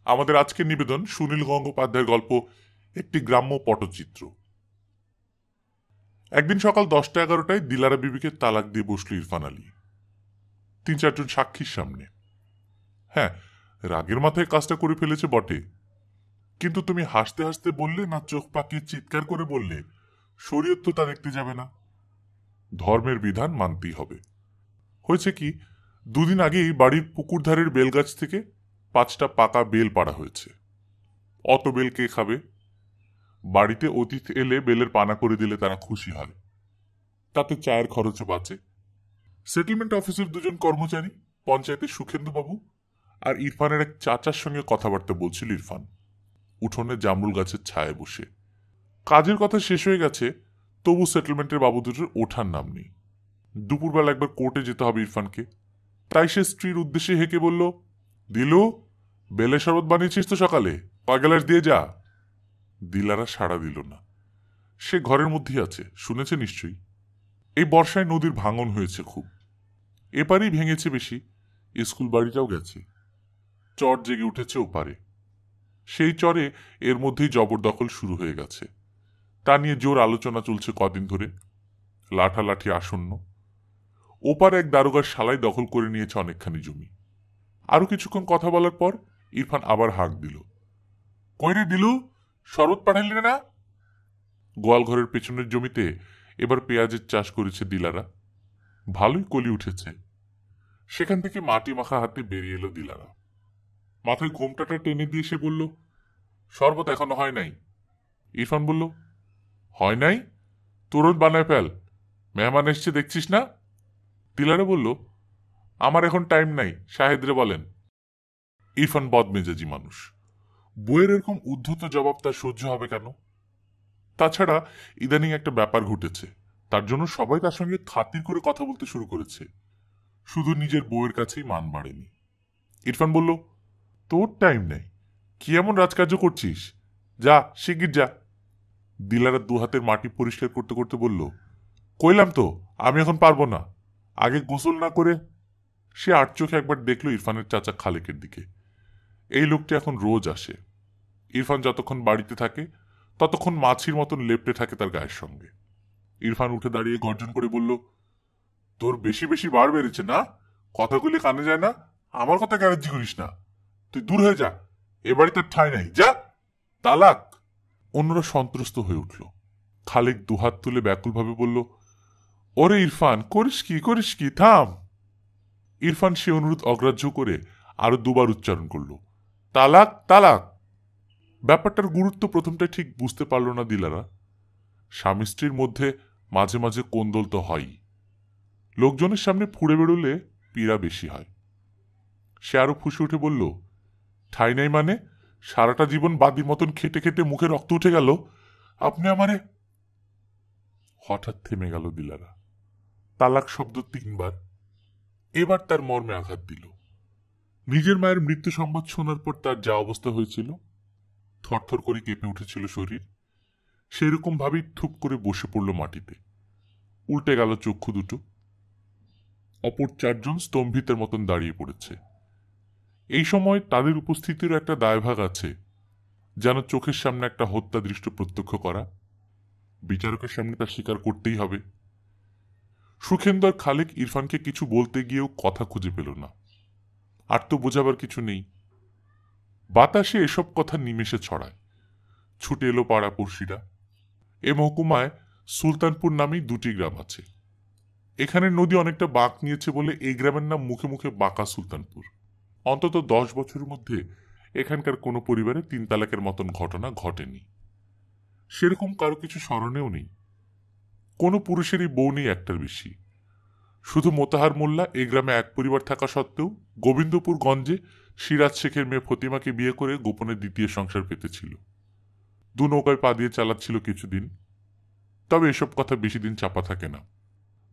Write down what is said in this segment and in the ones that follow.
আমাদের আজকের নিবেদন সুনীল গঙ্গোপাধ্যায়ের গল্প একটি গ্রাম্য পটচিত্র। একদিন সকাল 10টা-11টায় দিলারা বিবিকে তালাক দিয়ে বসল ইরফান আলী 3-4 জন সাক্ষীর সামনে। হ্যাঁ, রাগের মাথায় কাজটা করে ফেলেছে বটে, কিন্তু তুমি হাসতে হাসতে বললে না চোখ পাকিয়ে চিৎকার করে বললে, শরীয়ত তো তা দেখতে যাবে না। ধর্মের বিধান মানতেই হবে। হয়েছে কি, দুদিন আগেই বাড়ির পুকুর ধারের বেলগাছ থেকে 5টা পাকা বেল পাড়া হয়েছে। অত বেল কে খাবে? বাড়িতে অতিথি এলে বেলের পানা করে দিলে তারা খুশি হয়, তাতে চায়ের খরচও বাঁচে। সেটেলমেন্ট অফিসের 2জন কর্মচারী, পঞ্চায়েতের সুখেন্দুবাবু আর ইরফানের এক চাচার সঙ্গে কথাবার্তা বলছিল ইরফান, উঠোনে জামরুল গাছের ছায়ায় বসে। কাজের কথা শেষ হয়ে গেছে, তবু সেটেলমেন্টের বাবু দুটোর ওঠার নাম নেই। দুপুরবেলা একবার কোর্টে যেতে হবে ইরফানকে, তাই সে স্ত্রীর উদ্দেশ্যে হেঁকে বলল, দিলু, বেলে শরবত বানিয়েছিস তো সকালে, 5 গ্লাস দিয়ে যা। দিলারা সাড়া দিল না। সে ঘরের মধ্যেই আছে, শুনেছে নিশ্চয়ই। এই বর্ষায় নদীর ভাঙন হয়েছে খুব, এপারেই ভেঙেছে বেশি, স্কুল বাড়িটাও গেছে। চর জেগে উঠেছে ওপারে। সেই চরে এর মধ্যেই জবরদখল শুরু হয়ে গেছে। তা নিয়ে জোর আলোচনা চলছে কদিন ধরে, লাঠালাঠি আসন্ন। ওপার এক দারোগার শালাই দখল করে নিয়েছে অনেকখানি জমি। আরো কিছুক্ষণ কথা বলার পর ইরফান আবার হাঁক দিল, কইরে দিলু, শরবত পাঠালি না? গোয়াল ঘরের পেছনের জমিতে এবার পেঁয়াজের চাষ করেছে দিলারা, ভালোই কলি উঠেছে। সেখান থেকে মাটি মাখা হাতে বেরিয়ে এলো দিলারা। মাথায় ঘোমটাটা টেনে দিয়ে সে বলল, শরবত এখনো হয় নাই। ইরফান বলল, হয় নাই? তুরন্ত বানায় ফেল, মেহমান এসছে দেখছিস না? দিলারা বলল, আমার এখন টাইম নাই, শাহেদরে বলেন। ইরফান বদমেজাজি মানুষ, বইয়ের এরকম উদ্ধত জবাব তার সহ্য হবে কেন? তাছাড়া ইদানিং একটা ব্যাপার ঘটেছে, তার জন্য সবাই তার সঙ্গে খাতির করে কথা বলতে শুরু করেছে, শুধু নিজের বউয়ের কাছেই মান বাড়েনি। ইরফান বলল, তোর টাইম নেই? কি এমন রাজকার্য করছিস? যা, শিগগির যা। দিলারা 2 হাতের মাটি পরিষ্কার করতে করতে বলল, কইলাম তো আমি এখন পারবো না, আগে গোসল না করে। সে আট চোখে একবার দেখলো ইরফানের চাচা খালেকের দিকে। এই লোকটি এখন রোজ আসে। ইরফান যতক্ষণ বাড়িতে থাকে ততক্ষণ মাছির মতন লেপটে থাকে তার গায়ের সঙ্গে। ইরফান উঠে দাঁড়িয়ে গর্জন করে বলল, তোর বেশি বেশি বার বেড়েছে না? কথাগুলি কানে যায় না? আমার কথা গ্যারেজি করিস না, তুই দূর হয়ে যা, এ বাড়ি তার ঠাঁই নাই, যা, তালাক। অন্যরা সন্ত্রস্ত হয়ে উঠল। খালেক 2 হাত তুলে ব্যাকুলভাবে বলল, ওরে ইরফান, করিস কি, থাম। ইরফান সে অনুরোধ অগ্রাহ্য করে আরো 2বার উচ্চারণ করল, তালাক তালাক। ব্যাপারটার গুরুত্ব প্রথমটা ঠিক বুঝতে পারল না দিলারা। স্বামী স্ত্রীর মধ্যে মাঝে মাঝে কোন্দল তো হয়ই, লোকজনের সামনে ফুড়ে বেরোলে পীড়া বেশি হয়। সে আরো ফুসে উঠে বলল, ঠাই নাই মানে? সারাটা জীবন বাদির মতন খেটে খেটে মুখে রক্ত উঠে গেল, আপনি আমারে। হঠাৎ থেমে গেল দিলারা। তালাক শব্দ 3বার। এবার তার মর্মে আঘাত দিল। নিজের মায়ের মৃত্যু সংবাদ শোনার পর তার যা অবস্থা হয়েছিল, থরথর করে কেঁপে উঠেছিল শরীর, সেরকম ভাবেই থুপ করে বসে পড়ল মাটিতে। উল্টে গেল চক্ষু দুটো। অপর 4জন স্তম্ভিতের মতন দাঁড়িয়ে পড়েছে। এই সময় তাদের উপস্থিতিরও একটা দায়ভাগ আছে, যেন চোখের সামনে একটা হত্যা দৃশ্য প্রত্যক্ষ করা। বিচারকের সামনে তা স্বীকার করতেই হবে। সুখেন্দু আর খালেক ইরফানকে কিছু বলতে গিয়েও কথা খুঁজে পেল না। আর তো বোঝাবার কিছু নেই। বাতাসে এসব কথা নিমেষে ছড়ায়। ছুটে এলো পাড়াপড়শিরা। এ মহকুমায় সুলতানপুর নামেই 2টি গ্রাম আছে। এখানের নদী অনেকটা বাঁক নিয়েছে বলে এই গ্রামের নাম মুখে মুখে বাঁকা সুলতানপুর। অন্তত 10 বছরের মধ্যে এখানকার কোনো পরিবারে 3 তালাকের মতন ঘটনা ঘটেনি। সেরকম কারো কিছু স্মরণেও নেই। কোনো পুরুষেরই বউ নেই একটার বেশি। শুধু মোতাহার মোল্লা এ গ্রামে এক পরিবার থাকা সত্ত্বেও গোবিন্দপুর গঞ্জে সিরাজ শেখের মেয়ে ফতিমাকে বিয়ে করে গোপনে 2য় সংসার পেতেছিল। 2 নৌকায় পা দিয়ে চালাচ্ছিল কিছুদিন। তবে এসব কথা বেশি দিন চাপা থাকে না।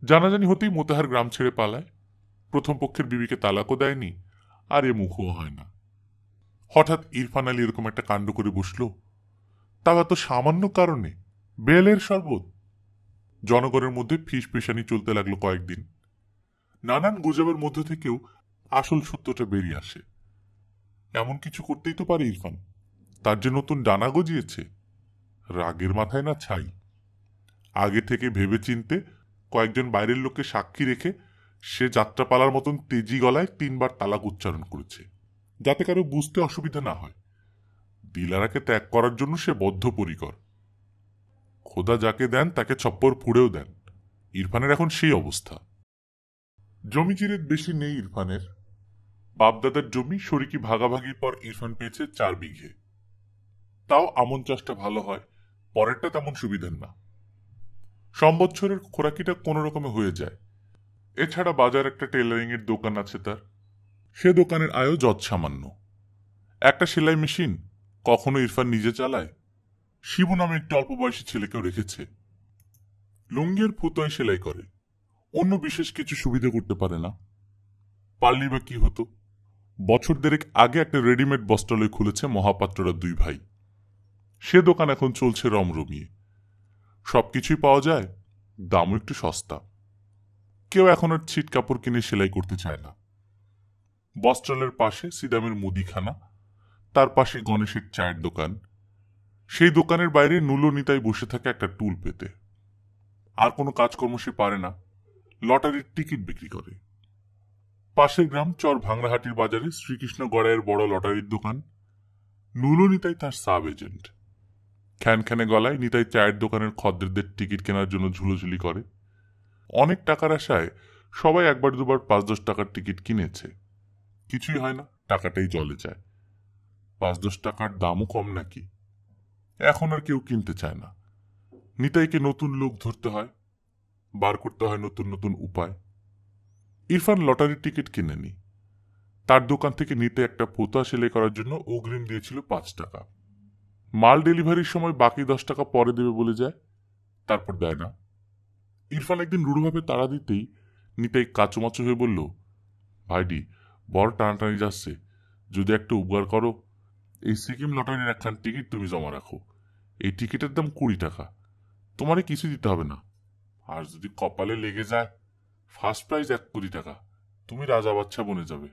জানাজানি হতেই মোতাহার গ্রাম ছেড়ে পালায়। প্রথম পক্ষের বিবিকে তালাকও দেয়নি, আর এ মুখও হয় না। হঠাৎ ইরফান আলী এরকম একটা কাণ্ড করে বসল, তাও এত সামান্য কারণে, বেলের শরবত। জনগণের মধ্যে ফিসফিসানি চলতে লাগলো কয়েকদিন। নানান গুজবের মধ্য থেকেও আসল সত্যটা বেরিয়ে আসে। এমন কিছু করতেই তো পারে ইরফান। তার যে নতুন ডানা গজিয়েছে, রাগের মাথায় না ছাই। আগে থেকে ভেবে চিনতে কয়েকজন বাইরের লোককে সাক্ষী রেখে সে যাত্রাপালার মতন তেজি গলায় 3বার তালাক উচ্চারণ করেছে, যাতে কারো বুঝতে অসুবিধা না হয়। দিলারাকে ত্যাগ করার জন্য সে বদ্ধপরিকর। খোদা যাকে দেন তাকে ছপ্পর ফুড়েও দেন। ইরফানের এখন সেই অবস্থা। জমি চিরের বেশি নেই ইরফানের। বাপদাদার জমি শরিকি ভাগাভাগির পর ইরফান পেয়েছে 4 বিঘে। তাও আমন চাষটা ভালো হয়, পরেরটা তেমন সুবিধার না। সম্বৎসরের খোরাকিটা কোনো রকমে হয়ে যায়। এছাড়া বাজার একটা টেলারিং এর দোকান আছে তার। সে দোকানের আয়ও যৎসামান্য। একটা সেলাই মেশিন কখনো ইরফান নিজে চালায়, শিবু নামে একটি অল্প বয়সী ছেলেকেও রেখেছে। লুঙ্গির ফুতোয় সেলাই করে, অন্য বিশেষ কিছু সুবিধা করতে পারে না। পারলি বা কি হতো? বছর দেড়েক আগে একটা রেডিমেড বস্ত্রালয় খুলেছে মহাপাত্ররা 2 ভাই। সে দোকান এখন চলছে রমরমিয়ে। সবকিছুই পাওয়া যায়, দামও একটু সস্তা। কেউ এখন আর ছিট কাপড় কিনে সেলাই করতে চায় না। বস্ত্রালয়ের পাশে সিদামের মুদিখানা, তার পাশে গণেশের চায়ের দোকান। সেই দোকানের বাইরে নুলো নিতাই বসে থাকে একটা টুল পেতে। আর কোনো কাজকর্ম সে পারে না, লটারির টিকিট বিক্রি করে। পাশের গ্রাম চর ভাংরাহাটির বাজারে শ্রীকৃষ্ণ গড়াইয়ের বড় লটারির দোকান। নুলো নিতাই তার সাব এজেন্ট। খ্যানখ্যানে গলায় নিতাই চায়ের দোকানের খদ্দেরদের টিকিট কেনার জন্য ঝুলোঝুলি করে। অনেক টাকার আশায় সবাই 1-2বার 5-10 টাকার টিকিট কিনেছে। কিছুই হয় না, টাকাটাই জলে যায়। 5-10 টাকার দামও কম নাকি? এখন আর কেউ কিনতে চায় না। নিতাইকে নতুন লোক ধরতে হয়, বার করতে হয় নতুন নতুন উপায়। ইরফান লটারির টিকিট কিনেনি। তার দোকান থেকে নিতে একটা পোতা সেলাই করার জন্য অগ্রিম দিয়েছিল 5 টাকা। মাল ডেলিভারির সময় বাকি 10 টাকা পরে দেবে বলে যায়, তারপর দেয় না। ইরফান একদিন রূঢ়ভাবে তাড়া দিতেই নিতাই কাচুমাচু হয়ে বলল, ভাইডি বড় টানাটানি যাচ্ছে, যদি একটা উপকার করো, এই সিকিম লটারির একখান টিকিট তুমি জমা রাখো। এই টিকিটের দাম 20 টাকা, তোমারে কিছু দিতে হবে না। আর যদি কপালে লেগে যায়, ফার্স্ট প্রাইজ 1 কোটি টাকা, তুমি রাজা বাচ্চা বনে যাবে।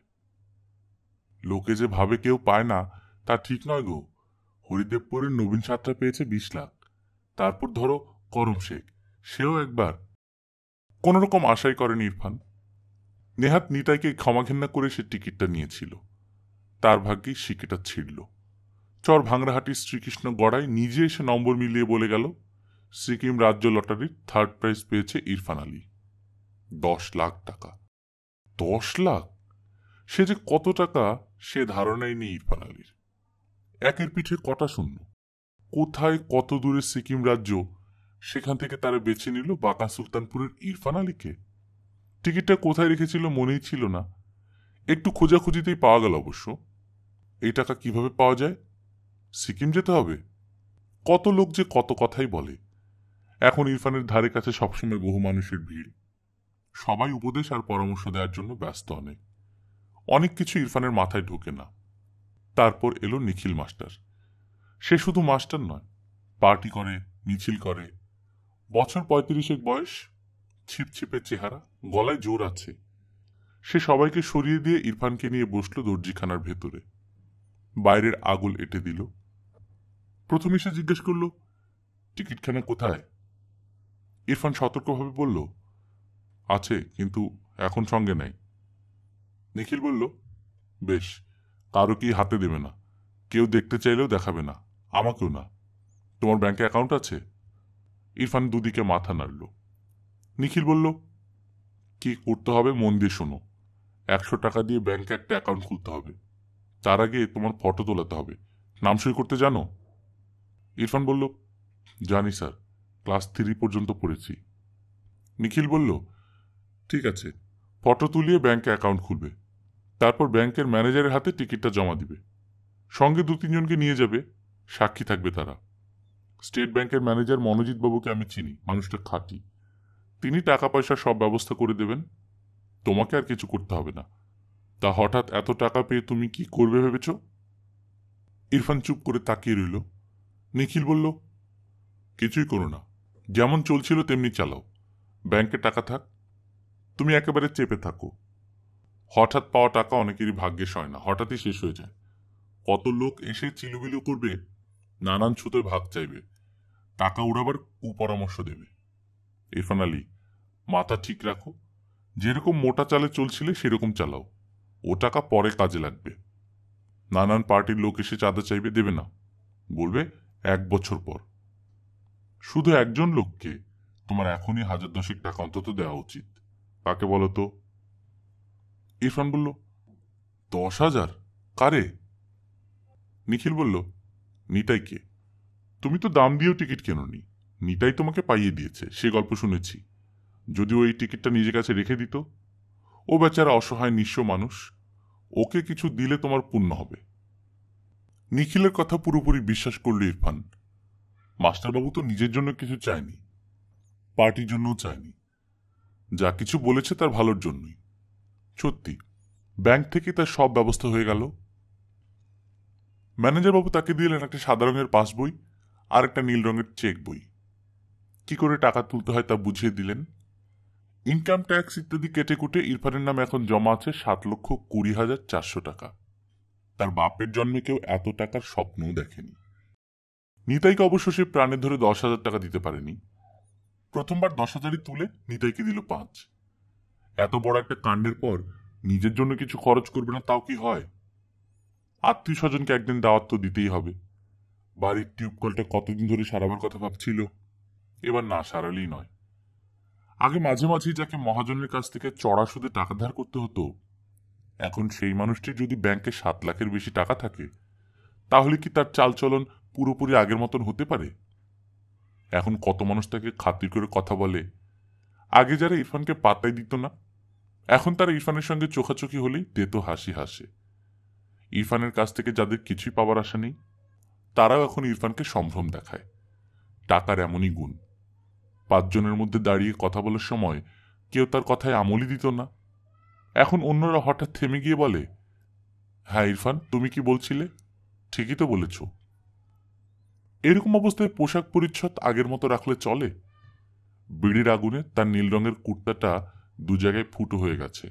লোকে যে ভাবে কেউ পায় না, তা ঠিক নয় গো। হরিদেবপুরের নবীন সাতরা পেয়েছে 20 লাখ। তারপর ধরো করম শেখ, সেও একবার। কোন রকম আশাই করেনি ইরফান। নেহাত নিতাইকে ক্ষমাঘেন্না করে সে টিকিটটা নিয়েছিল। তার ভাগ্যে সিকেটা ছিড়ল। চর ভাংরাহাটির শ্রীকৃষ্ণ গড়াই নিজে এসে নম্বর মিলিয়ে বলে গেল, সিকিম রাজ্য লটারির 3rd প্রাইজ পেয়েছে ইরফান আলী। 10 লাখ টাকা। 10 লাখ! সে যে কত টাকা সে ধারণাই নেই ইরফান আলীর। একের পিঠে কটা শূন্য। কোথায় কত দূরে সিকিম রাজ্য, সেখান থেকে তারা বেছে নিল বাঁকা সুলতানপুরের ইরফান আলীকে। টিকিটটা কোথায় রেখেছিল মনেই ছিল না। একটু খোঁজাখুঁজিতেই পাওয়া গেল অবশ্য। এই টাকা কিভাবে পাওয়া যায়? সিকিম যেতে হবে। কত লোক যে কত কথাই বলে। এখন ইরফানের ধারে কাছে সবসময় বহু মানুষের ভিড়। সবাই উপদেশ আর পরামর্শ দেওয়ার জন্য ব্যস্ত। অনেক কিছু ইরফানের মাথায় ঢোকে না। তারপর এলো নিখিল মাস্টার। সে শুধু মাস্টার নয়, পার্টি করে, মিছিল করে। বছর 35 বয়স, ছিপছিপে চেহারা, গলায় জোর আছে। সে সবাইকে সরিয়ে দিয়ে ইরফানকে নিয়ে বসল দর্জিখানার ভেতরে। বাইরের আগুল এঁটে দিল। প্রথমে সে জিজ্ঞেস করল, টিকিটখানা কোথায়? ইরফান সতর্কভাবে বলল, আছে, কিন্তু এখন সঙ্গে নাই। নিখিল বলল, বেশ, কারো কি হাতে দেবে না, কেউ দেখতে চাইলেও দেখাবে না, আমাকেও না। তোমার ব্যাংকে অ্যাকাউন্ট আছে? ইরফান দুদিকে মাথা নাড়ল। নিখিল বলল, কি করতে হবে মন দিয়ে শোনো। 100 টাকা দিয়ে ব্যাংকে একটা অ্যাকাউন্ট খুলতে হবে। তার আগে তোমার ফটো তোলাতে হবে। নাম সই করতে জানো? ইরফান বলল, জানি স্যার, ক্লাস 3 পর্যন্ত পড়েছি। নিখিল বলল, ঠিক আছে, ফটো তুলিয়ে ব্যাংকে অ্যাকাউন্ট খুলবে। তারপর ব্যাংকের ম্যানেজারের হাতে টিকিটটা জমা দিবে। সঙ্গে 2-3 জনকে নিয়ে যাবে, সাক্ষী থাকবে তারা। স্টেট ব্যাংকের ম্যানেজার মনোজিৎ বাবুকে আমি চিনি, মানুষটা খাঁটি। তিনি টাকা পয়সা সব ব্যবস্থা করে দেবেন। তোমাকে আর কিছু করতে হবে না। তা হঠাৎ এত টাকা পেয়ে তুমি কি করবে ভেবেছ? ইরফান চুপ করে তাকিয়ে রইল। নিখিল বলল, কিছুই করো না, যেমন চলছিল তেমনি চালাও। ব্যাংকে টাকা থাক, তুমি একেবারে চেপে থাকো। হঠাৎ পাওয়া টাকা অনেকেরই ভাগ্যে সয় না, হঠাৎই শেষ হয়ে যায়। কত লোক এসে চিলুবিলু করবে, নানান ছুতোয় ভাগ চাইবে, টাকা উড়াবার কুপরামর্শ দেবে। ইরফান আলী, মাথা ঠিক রাখো, যেরকম মোটা চালে চলছিলে সেরকম চালাও, ও টাকা পরে কাজে লাগবে। নানান পার্টির লোক এসে চাঁদা চাইবে, দেবে না, বলবে 1 বছর পর। শুধু একজন লোককে তোমার এখনই 1010 টাকা অন্তত দেওয়া উচিত। কাকে বলো তো? ইরফান বলল, 10,000? কারে? নিখিল বলল, নিতাইকে। তুমি তো দাম দিয়েও টিকিট কেননি, নিতাই তোমাকে পাইয়ে দিয়েছে, সে গল্প শুনেছি। যদি ওই টিকিটটা নিজের কাছে রেখে দিত, ও বেচারা অসহায় নিঃস্ব মানুষ, ওকে কিছু দিলে তোমার পুণ্য হবে। নিখিলের কথা পুরোপুরি বিশ্বাস করল ইরফান। মাস্টারবাবু তো নিজের জন্য কিছু চায়নি, পার্টির জন্যও চায়নি, যা কিছু বলেছে তার ভালোর জন্যই। সত্যি, ব্যাংক থেকে তার সব ব্যবস্থা হয়ে গেল। ম্যানেজারবাবু তাকে দিলেন একটা সাদা রঙের পাসবই আর একটা নীল রঙের চেক বই। কি করে টাকা তুলতে হয় তা বুঝিয়ে দিলেন। ইনকাম ট্যাক্স ইত্যাদি কেটে কুটে ইরফানের নামে এখন জমা আছে 7,20,400 টাকা। তার বাপের জন্মে কেউ এত টাকার স্বপ্নও দেখেনি। নিতাইকে অবশ্য সে প্রাণে ধরে 10,000 টাকা দিতে পারেনি। প্রথমবার 10,000ই তুলে নিতাইকে দিল 5। এত বড় একটা কাণ্ডের পর নিজের জন্য কিছু খরচ করবে না, তাও কি হয়? আত্মীয় স্বজনকে একদিন দাওয়াত তো দিতেই হবে। বাড়ির টিউবকলটা কতদিন ধরে সারাবার কথা ভাবছিল, এবার না সারালেই নয়। আগে মাঝে মাঝেই যাকে মহাজনের কাছ থেকে চড়া সুদে টাকা ধার করতে হতো, এখন সেই মানুষটির যদি ব্যাংকে 7 লাখের বেশি টাকা থাকে, তাহলে কি তার চালচলন পুরোপুরি আগের মতন হতে পারে? এখন কত মানুষ তাকে খাতির করে কথা বলে। আগে যারা ইরফানকে পাত্তাই দিত না, এখন তারা ইরফানের সঙ্গে চোখাচোখি হলেই তেতো হাসি হাসে। ইরফানের কাছ থেকে যাদের কিছুই পাওয়ার আশা নেই, তারাও এখন ইরফানকে সম্ভ্রম দেখায়। টাকার এমনই গুণ। 5 জনের মধ্যে দাঁড়িয়ে কথা বলার সময় কেউ তার কথায় আমলই দিত না। এখন অন্যরা হঠাৎ থেমে গিয়ে বলে, হ্যাঁ ইরফান, তুমি কি বলছিলে? ঠিকই তো বলেছ। এরকম অবস্থায় পোশাক পরিচ্ছদ আগের মতো রাখলে চলে? বিড়ির আগুনে তার নীল রঙের কুর্তাটা 2 জায়গায় ফুটো হয়ে গেছে।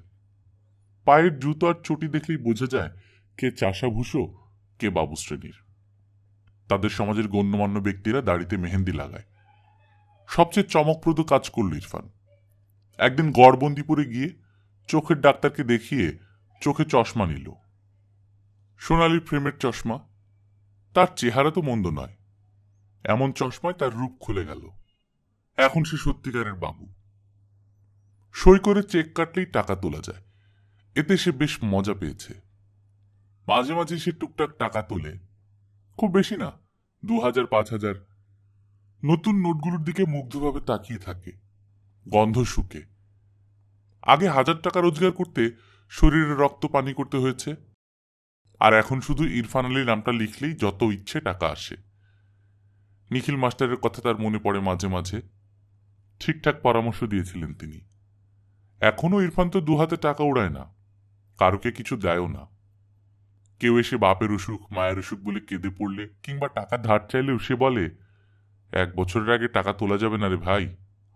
পায়ের জুতো আর চটি দেখলেই বোঝা যায় কে চাষাভূষো, কে বাবু শ্রেণীর। তাদের সমাজের গণ্যমান্য ব্যক্তিরা দাড়িতে মেহেন্দি লাগায়। সবচেয়ে চমকপ্রদ কাজ করল ইরফান। একদিন গড়বন্দিপুরে গিয়ে চোখের ডাক্তারকে দেখিয়ে চোখে চশমা নিল। সোনালি ফ্রেমের চশমা। তার চেহারা তো মন্দ নয়, এমন চশমায় তার রূপ খুলে গেল। এখন সে সত্যিকারের বাবু। সই করে চেক কাটলেই টাকা তোলা যায়, এতে সে বেশ মজা পেয়েছে। মাঝে মাঝে সে টুকটাক টাকা তোলে, খুব বেশি না, 2,000, 5,000। নতুন নোটগুলোর দিকে মুগ্ধভাবে তাকিয়ে থাকে, গন্ধ শুকে। আগে 1,000 টাকা রোজগার করতে শরীরে রক্ত পানি করতে হয়েছে, আর এখন শুধু ইরফান আলীর নামটা লিখলেই যত ইচ্ছে টাকা আসে। নিখিল মাস্টারের কথা তার মনে পড়ে মাঝে মাঝে। ঠিকঠাক পরামর্শ দিয়েছিলেন তিনি। এখনো ইরফান তো 2 হাতে টাকা উড়ায় না, কারোকে কিছু দেয়ও না। কেউ এসে বাপের অসুখ মায়ের অসুখ বলে কেঁদে পড়লে কিংবা টাকা ধার চাইলেও সে বলে, 1 বছরের আগে টাকা তোলা যাবে না রে ভাই,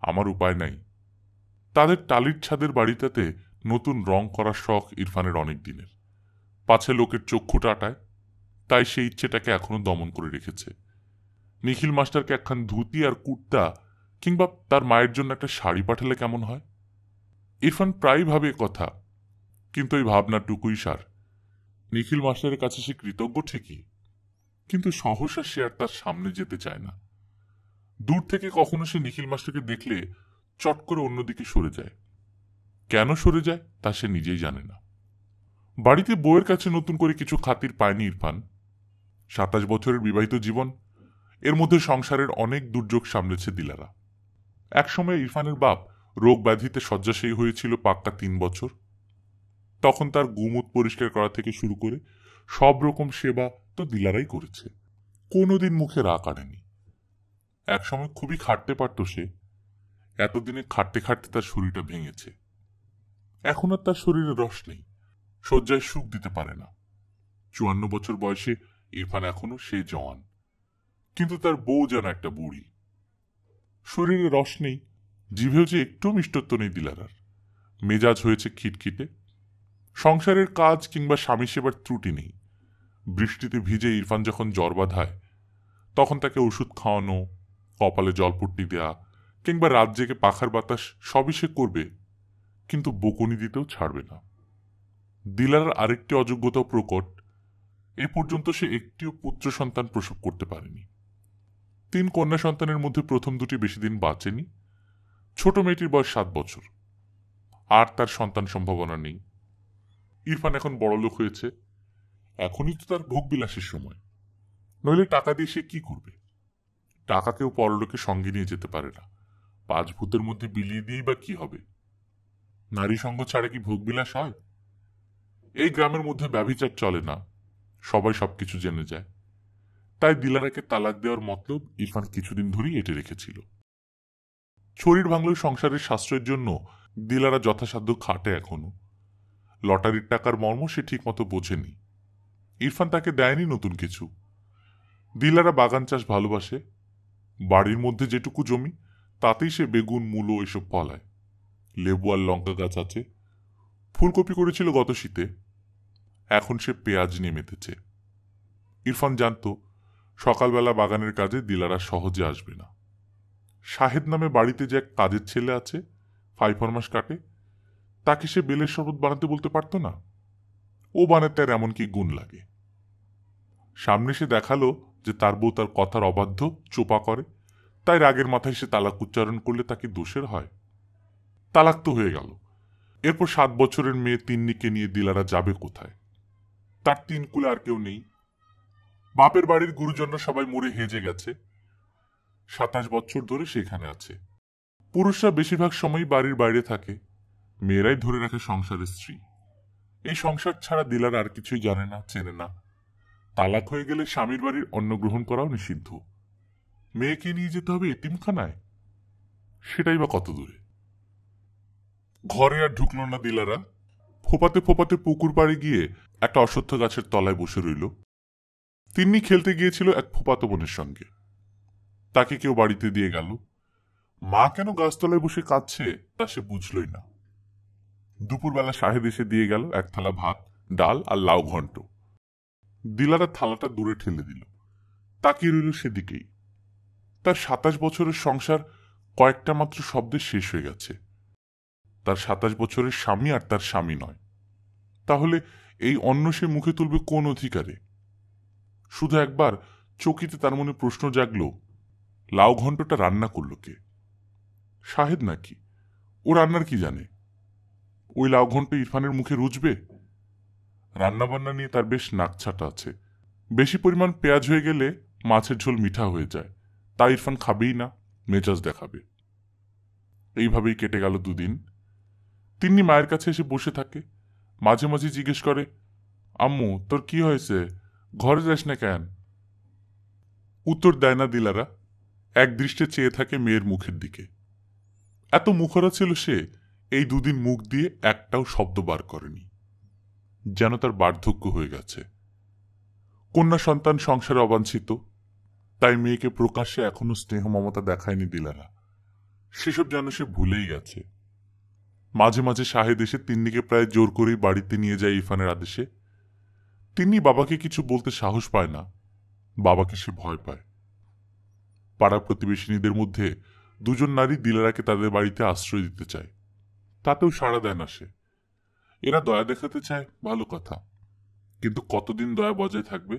আমার উপায় নাই। তাদের টালির ছাদের বাড়িটাতে নতুন রং করার শখ ইরফানের অনেক দিনের। পাছে লোকের চক্ষু টাটায়, তাই সেই ইচ্ছেটাকে এখনো দমন করে রেখেছে। নিখিল মাস্টারকে একখান ধুতি আর কুর্তা কিংবা তার মায়ের জন্য একটা শাড়ি পাঠালে কেমন হয়? ইরফান প্রায় ভাবে কথা, কিন্তু এই ভাবনাটুকুই সার। নিখিল মাস্টারের কাছে সে কৃতজ্ঞ ঠিকই, কিন্তু সহসা সে আর তার সামনে যেতে চায় না। দূর থেকে কখনো সে নিখিল মাস্টারকে দেখলে চট করে অন্যদিকে সরে যায়। কেন সরে যায় তা সে নিজেই জানে না। বাড়িতে বউয়ের কাছে নতুন করে কিছু খাতির পায়নি ইরফান। 27 বছরের বিবাহিত জীবন, এর মধ্যে সংসারের অনেক দুর্যোগ সামলেছে দিলারা। একসময় ইরফানের বাপ রোগ ব্যাধিতে শয্যাশায়ী হয়েছিল পাক্কা 3 বছর। তখন তার গুমুত পরিষ্কার করা থেকে শুরু করে সব রকম সেবা তো দিলারাই করেছে, কোনোদিন মুখে রাগ আনেনি। একসময় খুবই খাটতে পারত সে, এতদিনে খাটতে খাটতে তার শরীরটা ভেঙেছে। এখন আর তার শরীরে রস নেই, শয্যায় সুখ দিতে পারে না। 54 বছর বয়সে ইরফান এখনো সে জওয়ান, কিন্তু তার বউ যেন একটা বুড়ি। শরীরে রস নেই, জিভেও যে একটু মিষ্টত্ব নেই দিলারার। মেজাজ হয়েছে খিটখিটে। সংসারের কাজ কিংবা স্বামী সেবার ত্রুটি নেই, বৃষ্টিতে ভিজে ইরফান যখন জ্বর বাঁধায় তখন তাকে ওষুধ খাওয়ানো, কপালে জলপট্টি দেয়া কিংবা রাত জেগে পাখার বাতাস সবই সে করবে, কিন্তু বকুনি দিতেও ছাড়বে না। দিলারার আরেকটি অযোগ্যতাও প্রকট। এ পর্যন্ত সে একটিও পুত্র সন্তান প্রসব করতে পারেনি। 3 কন্যা সন্তানের মধ্যে প্রথম দুটি বেশি দিন বাঁচেনি। ছোট মেয়েটির বয়স 7 বছর, আর তার সন্তান সম্ভাবনা নেই। ইরফান এখন বড়লোক হয়েছে, এখনই তো তার ভোগবিলাসের সময়, নইলে টাকা দিয়ে সে কি করবে? টাকা কেউ পরলোকে সঙ্গে নিয়ে যেতে পারে না, 5 ভূতের মধ্যে বিলিয়ে দিয়েই বা কি হবে? নারী সঙ্গ ছাড়া কি ভোগবিলাস হয়? এই গ্রামের মধ্যে ব্যভিচার চলে না, সবাই সবকিছু জেনে যায়। তাই দিলারাকে তালাক দেওয়ার মতলব ইরফান কিছুদিন ধরেই এঁটে রেখেছিল। শরীর ভাঙলেও সংসারের সাশ্রয়ের জন্য দিলারা যথাসাধ্য খাটে এখনো। লটারির টাকার মর্ম সে ঠিক মতো বোঝেনি। ইরফান তাকে দেয়নি নতুন কিছু। দিলারা বাগান চাষ ভালোবাসে, বাড়ির মধ্যে যেটুকু জমি তাতেই সে বেগুন, মূলো এসব ফলায়। লেবু আর লঙ্কা গাছ আছে। ফুলকপি করেছিল গত শীতে, এখন সে পেঁয়াজ নিয়ে মেতেছে। ইরফান জানত সকালবেলা বাগানের কাজে দিলারা সহজে আসবে না। শাহেদ নামে বাড়িতে যে এক কাজের ছেলে আছে, 5 ফরমাস কাটে, তাকে সে বেলের শরবত বানাতে বলতে পারত না? ও বানাতে আর এমন কি গুণ লাগে? সামনে সে দেখালো যে তার বউ তার কথার অবাধ্য, চোপা করে, তাই রাগের মাথায় সে তালাক উচ্চারণ করলে তাকে দোষের হয়। তালাক তো হয়ে গেল। এরপর 7 বছরের মেয়ে তিন্নিকে নিয়ে দিলারা যাবে কোথায়? তার 3 কুলে আর কেউ নেই। বাপের বাড়ির গুরুজনরা সবাই মরে হেজে গেছে। 27 বছর ধরে সেখানে আছে। পুরুষরা বেশিরভাগ সময় বাড়ির বাইরে থাকে, মেয়েরাই ধরে রাখে সংসারের স্ত্রী। এই সংসার ছাড়া দিলারা আর কিছুই জানে না, চেনে না। তালাক হয়ে গেলে স্বামীর বাড়ির অন্ন গ্রহণ করাও নিষিদ্ধ। মেয়েকে নিয়ে যেতে হবে এতিমখানায়, সেটাই বা কত দূরে। ঘরে আর ঢুকল না দিলারা। ফোপাতে ফোপাতে পুকুর পাড়ে গিয়ে একটা অশ্বত্থ গাছের তলায় বসে রইল। তিন্নি খেলতে গিয়েছিল এক ফুপাতো বোনের সঙ্গে। তাকে কেউ বাড়িতে দিয়ে গেল। মা কেন গাছতলায় বসে কাঁদছে তা সে বুঝলই না। দুপুরবেলা শাহেদ এসে দিয়ে গেল 1 থালা ভাত, ডাল আর লাউ ঘন্ট। দিলারা থালাটা দূরে ঠেলে দিল, তাকিয়ে রইল সেদিকেই। তার 27 বছরের সংসার কয়েকটা মাত্র শব্দে শেষ হয়ে গেছে। তার 27 বছরের স্বামী আর তার স্বামী নয়। তাহলে এই অন্ন সে মুখে তুলবে কোন অধিকারে? শুধু একবার চকিতে তার মনে প্রশ্ন জাগল, লাউ ঘন্টটা রান্না করল কে? শাহেদ নাকি? ও রান্নার কি জানে? ওই লাউ ঘন্ট ইরফানের মুখে রুজবে? রান্নাবান্না নিয়ে তার বেশ নাকছাটা আছে। বেশি পরিমাণ পেঁয়াজ হয়ে গেলে মাছের ঝোল মিঠা হয়ে যায়, তা ইরফান খাবেই না, মেজাজ দেখাবে। এইভাবেই কেটে গেল 2 দিন। তিন্নি মায়ের কাছে এসে বসে থাকে, মাঝে মাঝে জিজ্ঞেস করে, আম্মু তোর কি হয়েছে, ঘরে যাস না কেন? উত্তর দেয় না দিলারা, এক দৃষ্টে চেয়ে থাকে মেয়ের মুখের দিকে। এত মুখরা ছিল সে, এই 2 দিন মুখ দিয়ে একটাও শব্দ বার করেনি, যেন তার বার্ধক্য হয়ে গেছে। কন্যা সন্তান সংসারে অবাঞ্ছিত, তাই মেয়েকে প্রকাশ্যে এখনো স্নেহ মমতা দেখায়নি দিলারা। সেসব যেন সে ভুলেই গেছে। মাঝে মাঝে শাহেদ এসে তিন্নিকে প্রায় জোর করেই বাড়িতে নিয়ে যায় ইরফানের আদেশে। তিন্নি বাবাকে কিছু বলতে সাহস পায় না, বাবাকে সে ভয় পায়। পাড়া প্রতিবেশিনীদের মধ্যে 2 জন নারী দিলারাকে তাদের বাড়িতে আশ্রয় দিতে চায়, তাতেও সাড়া দেয় না সে। এরা দয়া দেখাতে চায়, ভালো কথা, কিন্তু কতদিন দয়া বজায় থাকবে?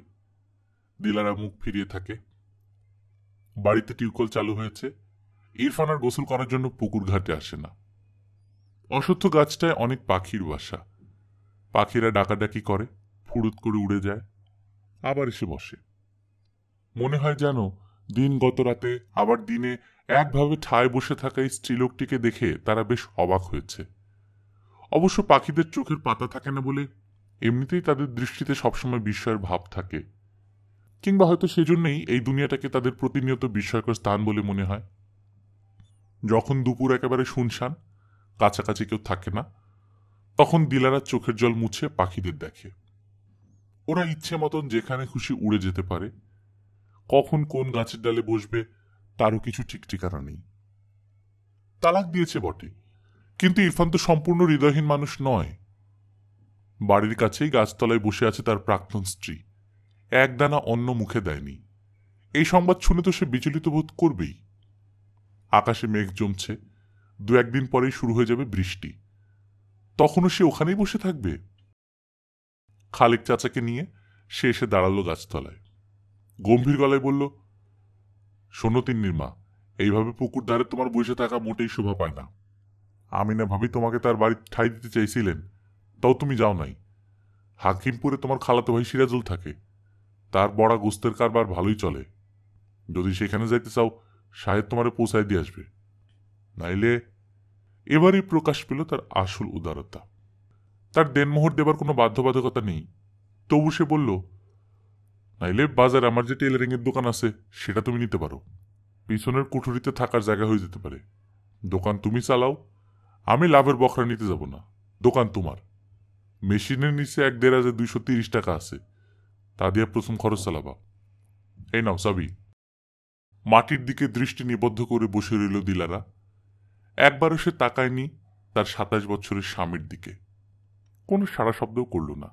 দিলারা মুখ ফিরিয়ে থাকে। বাড়িতে টিউবকল চালু হয়েছে। ইরফান আর গোসল করার জন্য পুকুর ঘাটে আসে না। অশ্বত্থ গাছটায় অনেক পাখির বাসা। পাখিরা ডাকাডাকি করে, ফুরুত করে উড়ে যায়, আবার এসে বসে। মনে হয় যেন দিন গত রাতে আবার দিনে একভাবে ঠায় বসে থাকা এই স্ত্রীলোকটিকে দেখে তারা বেশ অবাক হয়েছে। অবশ্য পাখিদের চোখের পাতা থাকে না বলে এমনিতেই তাদের দৃষ্টিতে সবসময় বিস্ময়ের ভাব থাকে, কিংবা হয়তো সেজন্যই এই দুনিয়াটাকে তাদের প্রতিনিয়ত বিস্ময়কর স্থান বলে মনে হয়। যখন দুপুর একেবারে শুনশান, কাছাকাছি কেউ থাকে না, তখন দিলারা চোখের জল মুছে পাখিদের দেখে। ওরা ইচ্ছে মতন যেখানে খুশি উড়ে যেতে পারে, কখন কোন গাছের ডালে বসবে তারও কিছু ঠিক ঠিকানা নেই। তালাক দিয়েছে বটে, কিন্তু ইরফান তো সম্পূর্ণ হৃদয়হীন মানুষ নয়। বাড়ির কাছেই গাছতলায় বসে আছে তার প্রাক্তন স্ত্রী, এক দানা অন্ন মুখে দেয়নি। এই সংবাদ শুনে তো সে বিচলিত বোধ করবেই। আকাশে মেঘ জমছে, 2-1 দিন পরেই শুরু হয়ে যাবে বৃষ্টি। তখনও সে ওখানেই বসে থাকবে? খালেক চাচাকে নিয়ে সে এসে দাঁড়ালো গাছতলায়। গম্ভীর গলায় বলল, শোনো তিন্নির মা, এইভাবে পুকুর ধারে তোমার বসে থাকা মোটেই শোভা পায় না। আমি না ভাবি তোমাকে তার বাড়ি ঠাঁই দিতে চাইছিলেন, তাও তুমি যাও নাই। হাকিমপুরে তোমার খালাতো ভাই সিরাজুল থাকে, তার বড়া গোস্তের কারবার ভালোই চলে। যদি সেখানে যাইতে চাও, সাহেব তোমারে পৌঁছায় দিয়ে আসবে। নাইলে এবারই প্রকাশ পেল তার আসল উদারতা। তার দেনমোহর দেবার কোনো বাধ্যবাধকতা নেই, তবু সে বলল, নাইলে বাজারে আমার যে টেলারিং এর দোকান আছে সেটা তুমি নিতে পারো। পিছনের কুঠুরিতে থাকার জায়গা হয়ে যেতে পারে। দোকান তুমি চালাও, আমি লাভের বখরা নিতে যাব না। দোকান তোমার। মেশিনের নিচে 1,500-230 টাকা আছে, তা দিয়ে প্রথম খরচ চালাবা। এই নাও চাবি। মাটির দিকে দৃষ্টি নিবদ্ধ করে বসে রইল দিলারা। একবারও সে তাকায়নি তার 27 বছরের স্বামীর দিকে। কোনো সারা শব্দও করল না।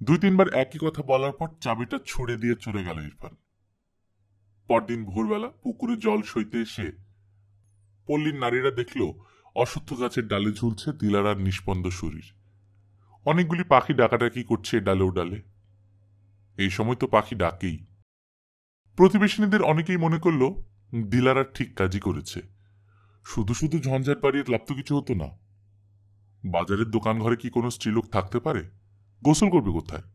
2-3 বার একই কথা বলার পর চাবিটা ছুড়ে দিয়ে চলে গেল ইরফান। পরদিন ভোরবেলা পুকুরে জল সইতে এসে পল্লীর নারীরা দেখল অশ্বত্থ গাছের ডালে ঝুলছে দিলারার নিষ্পন্দ শরীর। অনেকগুলি পাখি ডাকাডাকি করছে ডালে ও ডালে। এই সময় তো পাখি ডাকেই। প্রতিবেশিনীদের অনেকেই মনে করল দিলারা ঠিক কাজই করেছে। শুধু শুধু ঝঞ্ঝাট বাড়িয়ে লাভ তো কিছু হতো না। বাজারের দোকান ঘরে কি কোনো স্ত্রীলোক থাকতে পারে? গোসল করবে কোথায়?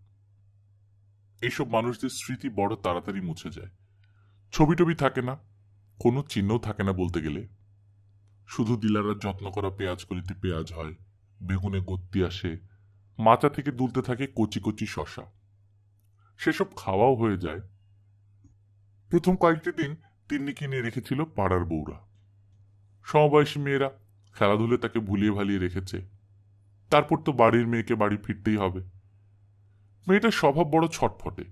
এইসব মানুষদের স্মৃতি বড় তাড়াতাড়ি মুছে যায়। ছবি টবি থাকে না, কোনো চিহ্নও থাকে না বলতে গেলে। শুধু দিলারার যত্ন করা পেঁয়াজকলিতে পেঁয়াজ হয়, বেগুনে গত্তি আসে, মাচা থেকে দুলতে থাকে কচি কচি শশা। সেসব খাওয়াও হয়ে যায়। প্রথম কয়েকটি দিন তিন্নিকে নিয়ে রেখেছিল পাড়ার বউরা। সমবয়সী মেয়েরা খেলাধুলে তাকে ভুলিয়ে ভালিয়ে রেখেছে। তারপর তো বাড়ির মেয়েকে বাড়ি ফিরতেই হবে। মেয়েটার স্বভাব বড় ছটফটে,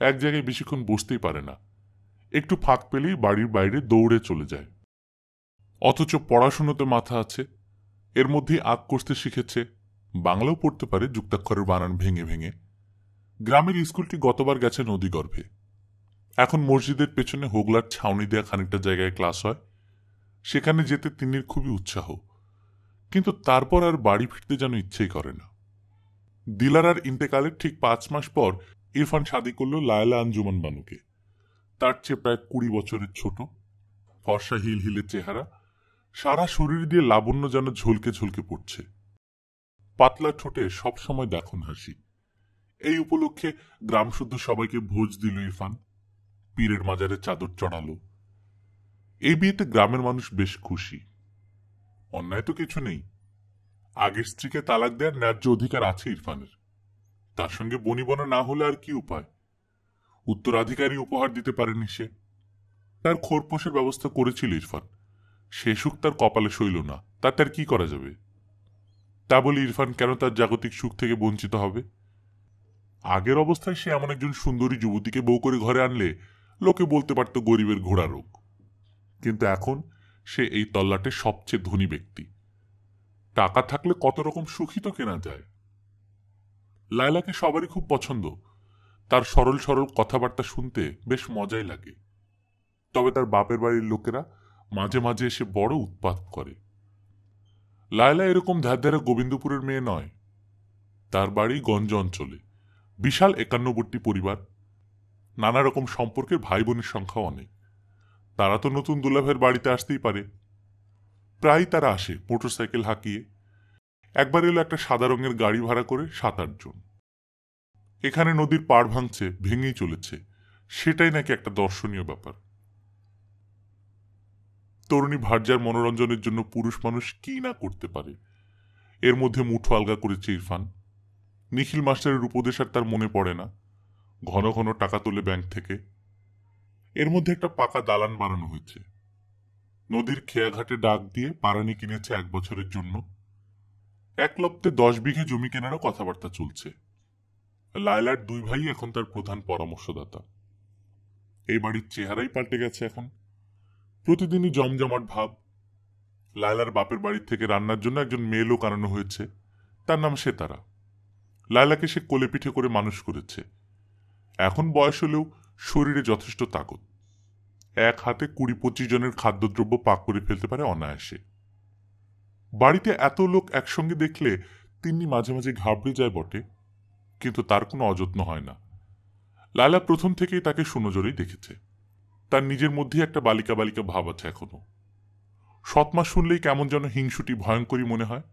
এক জায়গায় বেশিক্ষণ বসতেই পারে না। একটু ফাঁক পেলেই বাড়ির বাইরে দৌড়ে চলে যায়। অথচ পড়াশুনোতে মাথা আছে। এর মধ্যেই আঁক কষতে শিখেছে, বাংলাও পড়তে পারে যুক্তাক্ষরের বানান ভেঙে ভেঙে। গ্রামের স্কুলটি গতবার গেছে নদীগর্ভে। এখন মসজিদের পেছনে হোগলার ছাউনি দেয়া খানিকটা জায়গায় ক্লাস হয়, সেখানে যেতে তিন্নির খুবই উৎসাহ। কিন্তু তারপর আর বাড়ি ফিরতে যেন ইচ্ছেই করে না। দিলারার ইন্তেকালের ঠিক 5 মাস পর ইরফান শাদী করল লায়লা আঞ্জুমান বানুকে। তার চেয়ে প্রায় 20 বছরের ছোট, ফর্সা হিল হিলে চেহারা, সারা শরীর দিয়ে লাবণ্য যেন ঝলকে ঝলকে পড়ছে। পাতলা ঠোঁটে সবসময় দেখুন হাসি। এই উপলক্ষে গ্রাম শুদ্ধ সবাইকে ভোজ দিল ইরফান, পীরের মাজারে চাদর চড়ালো। এই বিয়েতে গ্রামের মানুষ বেশ খুশি। অন্যায় তো কিছু নেই। আগের স্ত্রীকে তালাক দেওয়ার ন্যায্য অধিকার আছে ইরফানের। তার সঙ্গে বনিবনা না হলে আর কি উপায়? উত্তরাধিকারী উপহার দিতে পারেনি সে। তার খোরপোশের ব্যবস্থা করেছিল ইরফান। সে সুখ তার কপালে সইল না, তাতে আর কি করা যাবে? তা বলে ইরফান কেন তার জাগতিক সুখ থেকে বঞ্চিত হবে? আগের অবস্থায় সে এমন একজন সুন্দরী যুবতীকে বউ করে ঘরে আনলে লোকে বলতে পারত গরিবের ঘোড়া রোগ। কিন্তু এখন সে এই তল্লাটে সবচেয়ে ধনী ব্যক্তি। টাকা থাকলে কত রকম সুখী তো কেনা যায়। লায়লাকে সবারই খুব পছন্দ। তার সরল সরল কথাবার্তা শুনতে বেশ মজাই লাগে। তবে তার বাপের বাড়ির লোকেরা মাঝে মাঝে এসে বড় উৎপাত করে। লায়লা এরকম ধারধারা গোবিন্দপুরের মেয়ে নয়। তার বাড়ি গঞ্জ অঞ্চলে, বিশাল 51টি পরিবার, নানা রকম সম্পর্কের ভাই বোনের সংখ্যা অনেক। তারা তো নতুন দুলাভের বাড়িতে আসতেই পারে। প্রায় তারা আসে মোটরসাইকেল হাঁকিয়ে। একবার এলো একটা সাদা রঙের গাড়ি ভাড়া করে 7-8 জন। এখানে নদীর পাড় ভাঙছে, ভেঙেই চলেছে, সেটাই নাকি একটা দর্শনীয় ব্যাপার। তরুণী ভার্যার মনোরঞ্জনের জন্য পুরুষ মানুষ কি না করতে পারে। এর মধ্যে মুঠো আলগা করেছে ইরফান। নিখিল মাস্টারের উপদেশ আর তার মনে পড়ে না। ঘন ঘন টাকা তোলে ব্যাংক থেকে। এর মধ্যে একটা পাকা দালান বানানো হয়েছে। নদীর খেয়াঘাটে ডাক দিয়ে পারানি কিনেছে 1 বছরের জন্য। একলপ্তে 10 বিঘে জমি কেনারও কথাবার্তা চলছে। লায়লার 2 ভাই এখন তার প্রধান পরামর্শদাতা। এই বাড়ির চেহারাই পাল্টে গেছে এখন। প্রতিদিনই জমজমাট ভাব। লায়লার বাপের বাড়ির থেকে রান্নার জন্য একজন মেয়ে লোক আনানো হয়েছে, তার নাম সেতারা। লায়লাকে সে কোলে পিঠে করে মানুষ করেছে। এখন বয়স হলেও শরীরে যথেষ্ট তাকত। এক হাতে 20-25 জনের খাদ্যদ্রব্য পাক করে ফেলতে পারে অনায়াসে। বাড়িতে এত লোক একসঙ্গে দেখলে তিন্নি মাঝে মাঝে ঘাবড়ে যায় বটে, কিন্তু তার কোনো অযত্ন হয় না। লায়লা প্রথম থেকেই তাকে সুনজরেই দেখেছে। তার নিজের মধ্যেই একটা বালিকা বালিকা ভাব আছে এখনো। সৎমা শুনলেই কেমন যেন হিংসুটি ভয়ঙ্করী মনে হয়।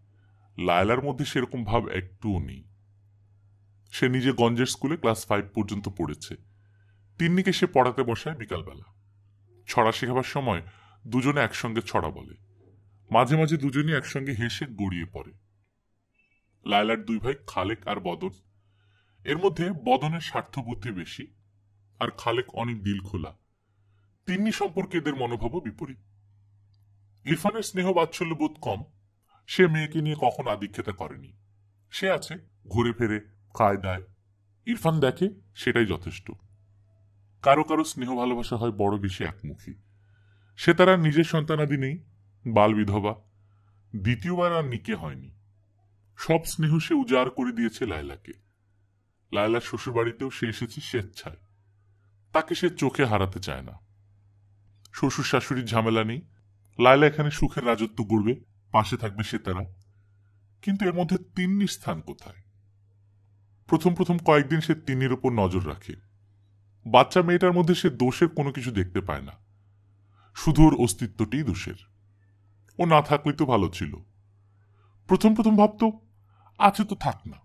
লায়লার মধ্যে সেরকম ভাব একটুও নেই। সে নিজে গঞ্জের স্কুলে ক্লাস 5 পর্যন্ত পড়েছে। তিন্নিকে সে পড়াতে বসায় বিকালবেলা। ছড়া শেখাবার সময় দুজনে একসঙ্গে ছড়া বলে। মাঝে মাঝে দুজনই একসঙ্গে হেসে গড়িয়ে পড়ে। লায়লার 2 ভাই খালেক আর বদন। এর মধ্যে বদনের স্বার্থবুদ্ধি বেশি, আর খালেক অনেক দিল খোলা। তিন্নি সম্পর্কে এদের মনোভাবও বিপরীত। ইরফানের স্নেহ বাৎসল্য বোধ কম। সে মেয়েকে নিয়ে কখন আদিক্ষেতা করেনি। সে আছে, ঘুরে ফেরে, খায় দায়। ইরফান দেখে, সেটাই যথেষ্ট। কারো কারো স্নেহ ভালোবাসা হয় বড় বেশি একমুখী। সে তার আর নিজের সন্তানাদি নেই, বাল বিধবা। দ্বিতীয়বার আর নিকে হয়নি। সব স্নেহ সে উজাড় করে দিয়েছে লায়লাকে। লায়লার শ্বশুরবাড়িতেও সে এসেছে স্বেচ্ছায়। তাকে সে চোখে হারাতে চায় না। শ্বশুর শাশুড়ির ঝামেলা নেই। লায়লা এখানে সুখের রাজত্ব গড়বে, পাশে থাকবে সে তারা। কিন্তু এর মধ্যে তিন্নির স্থান কোথায়? প্রথম প্রথম কয়েকদিন সে তিন্নির ওপর নজর রাখে। বাচ্চা মেয়েটার মধ্যে সে দোষের কোনো কিছু দেখতে পায় না। শুধু ওর অস্তিত্বটিই দোষের। ও না থাকলে তো ভালো ছিল। প্রথম প্রথম ভাবত, আছে তো থাক না,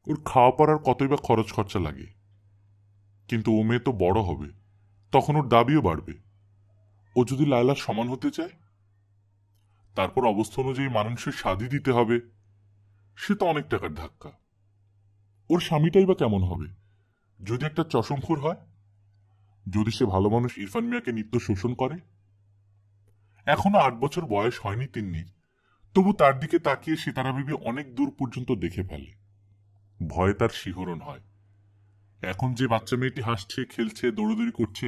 ওর খাওয়া পড়ার কতই বা খরচ খরচা লাগে। কিন্তু ও মেয়ে তো বড় হবে, তখন ওর দাবিও বাড়বে। ও যদি লায়লার সমান হতে চায়, তারপর অবস্থা অনুযায়ী মানুষের স্বাদই দিতে হবে। সে তো অনেক টাকার ধাক্কা। ওর স্বামীটাই বা কেমন হবে? যদি একটা চশমখোর হয়, যদি সে ভালো মানুষ ইরফান মিয়াকে নিত্য শোষণ করে। এখনো 8 বছর বয়স হয়নি তিন্নির, তবু তার দিকে তাকিয়ে সিতারা বিবি অনেক দূর পর্যন্ত দেখে ফেলে। ভয়ে তার শিহরণ হয়। এখন যে বাচ্চা মেয়েটি হাসছে, খেলছে, দৌড়দৌড়ি করছে,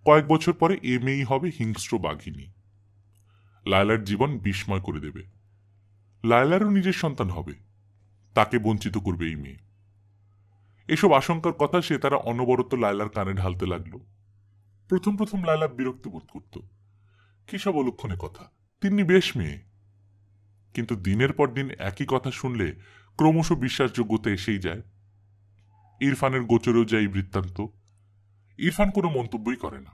কয়েক বছর পরে এ মেয়েই হবে হিংস্র বাঘিনী। লায়লার জীবন বিস্ময় করে দেবে। লায়লারও নিজের সন্তান হবে, তাকে বঞ্চিত করবে এই মেয়ে। এসব আশঙ্কার কথা সে তারা অনবরত লায়লার কানে ঢালতে লাগলো। প্রথম প্রথম লায়লা বিরক্ত বোধ করত। কি সব অলক্ষণে কথা, তিন্নি বেশ মেয়ে। কিন্তু দিনের পর দিন একই কথা শুনলে ক্রমশ বিশ্বাসযোগ্যতা এসেই যায়। ইরফানের গোচরেও যায় এই বৃত্তান্ত। ইরফান কোনো মন্তব্যই করে না।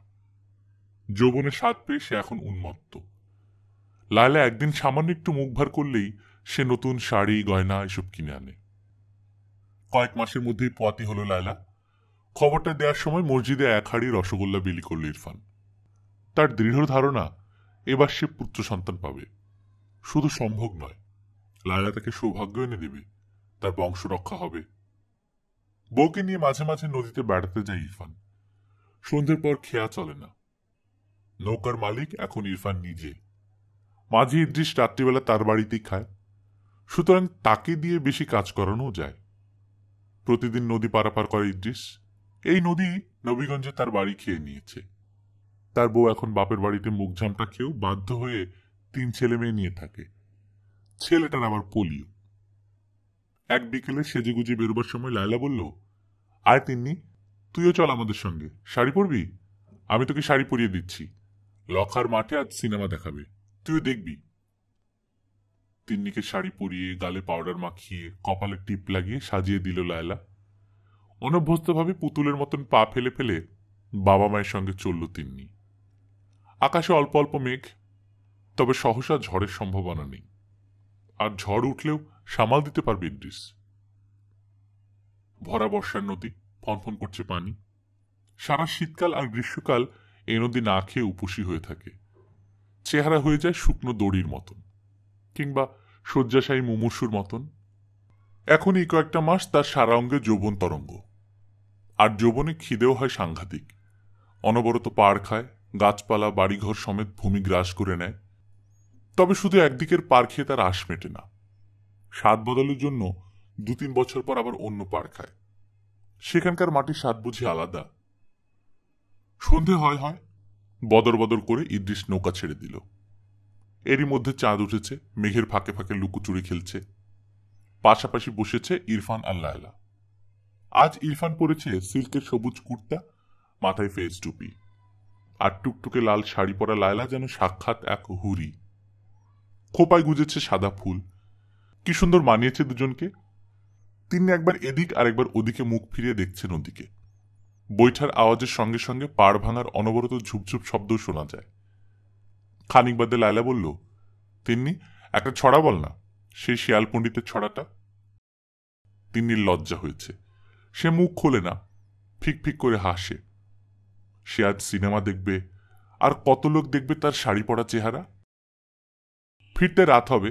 যৌবনের স্বাদ পেয়ে সে এখন উন্মত্ত। লায়লা একদিন সামান্য একটু মুখ ভার করলেই সে নতুন শাড়ি, গয়না এসব কিনে আনে। কয়েক মাসের মধ্যেই পোয়াতি হলো লায়লা। খবরটা দেওয়ার সময় মসজিদে 1 হাঁড়ি রসগোল্লা বিলি করল ইরফান। তার দৃঢ় ধারণা এবার সে পুত্র সন্তান পাবে। শুধু সম্ভব নয়, লায়লা তাকে সৌভাগ্য এনে দেবে, তার বংশ রক্ষা হবে। বউকে নিয়ে মাঝে মাঝে নদীতে বেড়াতে যায় ইরফান। সন্ধ্যের পর খেয়া চলে না। নৌকার মালিক এখন ইরফান নিজে। মাঝে ইদ্রিস রাত্রিবেলা তার বাড়িতেই খায়, সুতরাং তাকে দিয়ে বেশি কাজ করানো যায়। প্রতিদিন নদী পারাপার করে ইদ্রিস। এই নদী নবীগঞ্জে তার বাড়ি খেয়ে নিয়েছে। তার বউ এখন বাপের বাড়িতে মুখ ঝামটা খেয়েও বাধ্য হয়ে 3 ছেলে মেয়ে নিয়ে থাকে। ছেলেটার আবার পোলিও। এক বিকেলে সেজেগুজে বেরোবার সময় লায়লা বলল, আয় তিন্নি, তুইও চল আমাদের সঙ্গে। শাড়ি পরবি? আমি তোকে শাড়ি পরিয়ে দিচ্ছি। লখার মাঠে আজ সিনেমা দেখাবে, তুইও দেখবি। তিন্নিকে শাড়ি পরিয়ে, গালে পাউডার মাখিয়ে, কপালে টিপ লাগিয়ে সাজিয়ে দিল লায়লা। অনভ্যস্তভাবে পুতুলের মতন পা ফেলে ফেলে বাবা মায়ের সঙ্গে চলল তিন্নি। আকাশে অল্প অল্প মেঘ, তবে সহসা ঝড়ের সম্ভাবনা নেই। আর ঝড় উঠলেও সামাল দিতে পারবে ইদ্রিস। ভরা বর্ষার নদী, ফনফন করছে পানি। সারা শীতকাল আর গ্রীষ্মকাল এই নদী না খেয়ে উপসী হয়ে থাকে। চেহারা হয়ে যায় শুকনো দড়ির মতন, কিংবা শয্যাশায়ী মুমূর্ষুর মতন। এখন এই কয়েকটা মাস তার সারা অঙ্গে যৌবন তরঙ্গ। আর যৌবনে খিদেও হয় সাংঘাতিক। অনবরত পাড় খায়, গাছপালা, বাড়িঘর সমেত ভূমি গ্রাস করে নেয়। তবে শুধু একদিকের পাড় খেয়ে তার আশ মেটে না। স্বাদ বদলের জন্য 2-3 বছর পর আবার অন্য পাড় খায়। সেখানকার মাটির স্বাদ বুঝি আলাদা। সন্ধে হয় হয়, বদর বদর করে ইদ্রিস নৌকা ছেড়ে দিল। এরই মধ্যে চাঁদ উঠেছে, মেঘের ফাঁকে ফাঁকে লুকোচুরি খেলছে। পাশাপাশি বসেছে ইরফান আর লায়লা। আজ ইরফান পরেছে সিল্কের সবুজ কুর্তা, মাথায় ফেস টুপি, আর টুকটুকে লাল শাড়ি পরা লায়লা যেন সাক্ষাৎ এক হুরি। খোপায় গুজেছে সাদা ফুল, কি সুন্দর মানিয়েছে দুজনকে। তিনি একবার এদিক আর একবার ওদিকে মুখ ফিরিয়ে দেখছেন ওদিকে। বৈঠার আওয়াজের সঙ্গে সঙ্গে পাড় ভাঙার অনবরত ঝুপঝুপ শব্দও শোনা যায়। খানিক বাদে লায়লা বলল, তিন্নি, একটা ছড়া বল না, সেই শিয়াল পণ্ডিতের ছড়াটা। তিন্নির লজ্জা হয়েছে, সে মুখ খোলে না, ফিক ফিক করে হাসে। সে আজ সিনেমা দেখবে, আর কত লোক দেখবে তার শাড়ি পরা চেহারা। ফিরতে রাত হবে,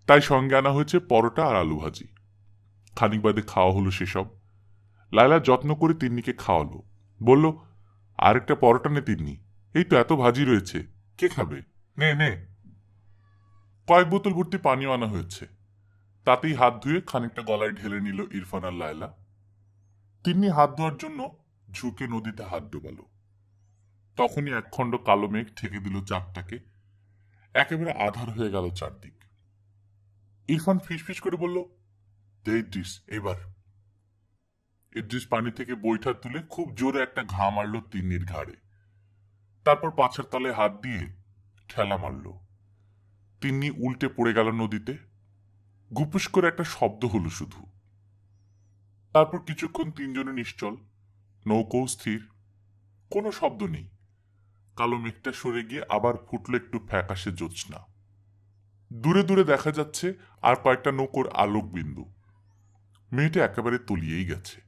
তাই সঙ্গে আনা হয়েছে পরোটা আর আলু ভাজি। খানিক বাদে খাওয়া হলো সেসব। লায়লা যত্ন করে তিন্নিকে খাওয়ালো, বলল, আরেকটা পরোটা নে তিন্নি, এই তো এত ভাজি রয়েছে, কে খাবে, নে নে। কয়েক বোতল ভর্তি পানিও আনা হয়েছে। তাতেই হাত ধুয়ে খানিকটা গলায় ঢেলে নিল ইরফান আর লায়লা। তিন্নি হাত ধোয়ার জন্য ঝুঁকে নদীতে হাত ডোবাল। তখনই একখণ্ড কালো মেঘ ঠেকে দিল চাঁদটাকে। একেবারে আধার হয়ে গেল চারদিক। ইরফান ফিসফিস করে বলল, দে ইদ্রিস, এবার। ইদ্রিস পানি থেকে বৈঠা তুলে খুব জোরে একটা ঘা মারল তিন্নির ঘাড়ে। তারপর পাছার তলে হাত দিয়ে ঠেলা মারল। তিন্নি উল্টে পড়ে গেল নদীতে। গুপুস করে একটা শব্দ হলো শুধু। তারপর কিছুক্ষণ তিনজনে নিশ্চল, নৌকো স্থির, কোনো শব্দ নেই। কালো মেঘটা সরে গিয়ে আবার ফুটল একটু ফ্যাকাশে জ্যোৎস্না। দূরে দূরে দেখা যাচ্ছে আর কয়েকটা নৌকোর আলোক বিন্দু। মেয়েটা একেবারে তলিয়েই গেছে।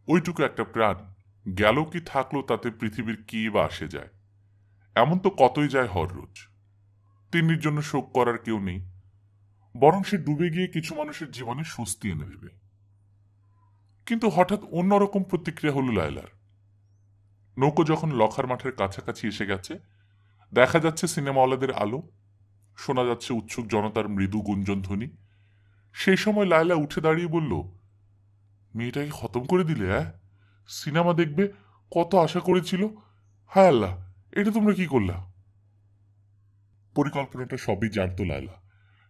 ওইটুকু একটা প্রাণ গেল কি থাকলো তাতে পৃথিবীর কি বা আসে যায়। এমন তো কতই যায় হর রোজ। তিন্নির জন্য শোক করার কেউ নেই, বরং সে ডুবে গিয়ে কিছু মানুষের জীবনে স্বস্তি এনে দেবে। কিন্তু হঠাৎ অন্যরকম প্রতিক্রিয়া হলো লায়লার। নৌকো যখন লখার মাঠের কাছাকাছি এসে গেছে, দেখা যাচ্ছে সিনেমাওয়ালাদের আলো, শোনা যাচ্ছে উৎসুক জনতার মৃদু গুঞ্জন ধ্বনি। সেই সময় লায়লা উঠে দাঁড়িয়ে বলল, মেয়েটাকে খতম করে দিলে, সিনেমা দেখবে কত আশা করেছিল, হায় আল্লাহ, এটা তোমরা কি করলা। পরিকল্পনাটা সবই জানতো লায়লা,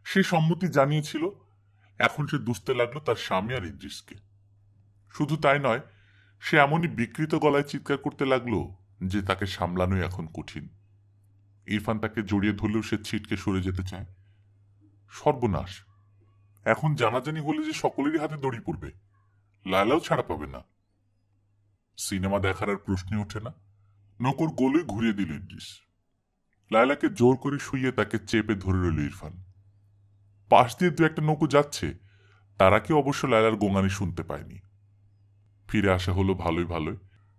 সে সম্মতি জানিয়েছিল। এখন সে দুষতে লাগলো তার স্বামী আর ইদ্রিসকে। শুধু তাই নয়, সে এমনই বিকৃত গলায় চিৎকার করতে লাগলো যে তাকে সামলানোই এখন কঠিন। ইরফান তাকে জড়িয়ে ধরলেও সে ছিটকে সরে যেতে চায়। সর্বনাশ, এখন জানাজানি হলে যে সকলেরই হাতে দড়ি পড়বে, লায়লাও ছাড়া পাবে না। সিনেমা দেখার আর প্রশ্নে ওঠে না। নৌকোর গোলে ঘুরিয়ে দিল ইদ্রিস। লায়লাকে জোর করে শুইয়ে তাকে চেপে ধরে রইল ইরফান। পাশ দিয়ে দু একটা নৌকো যাচ্ছে, তারা কেউ অবশ্য লায়লার গোঙানি শুনতে পায়নি। ফিরে আসা হলো ভালোই ভালোই।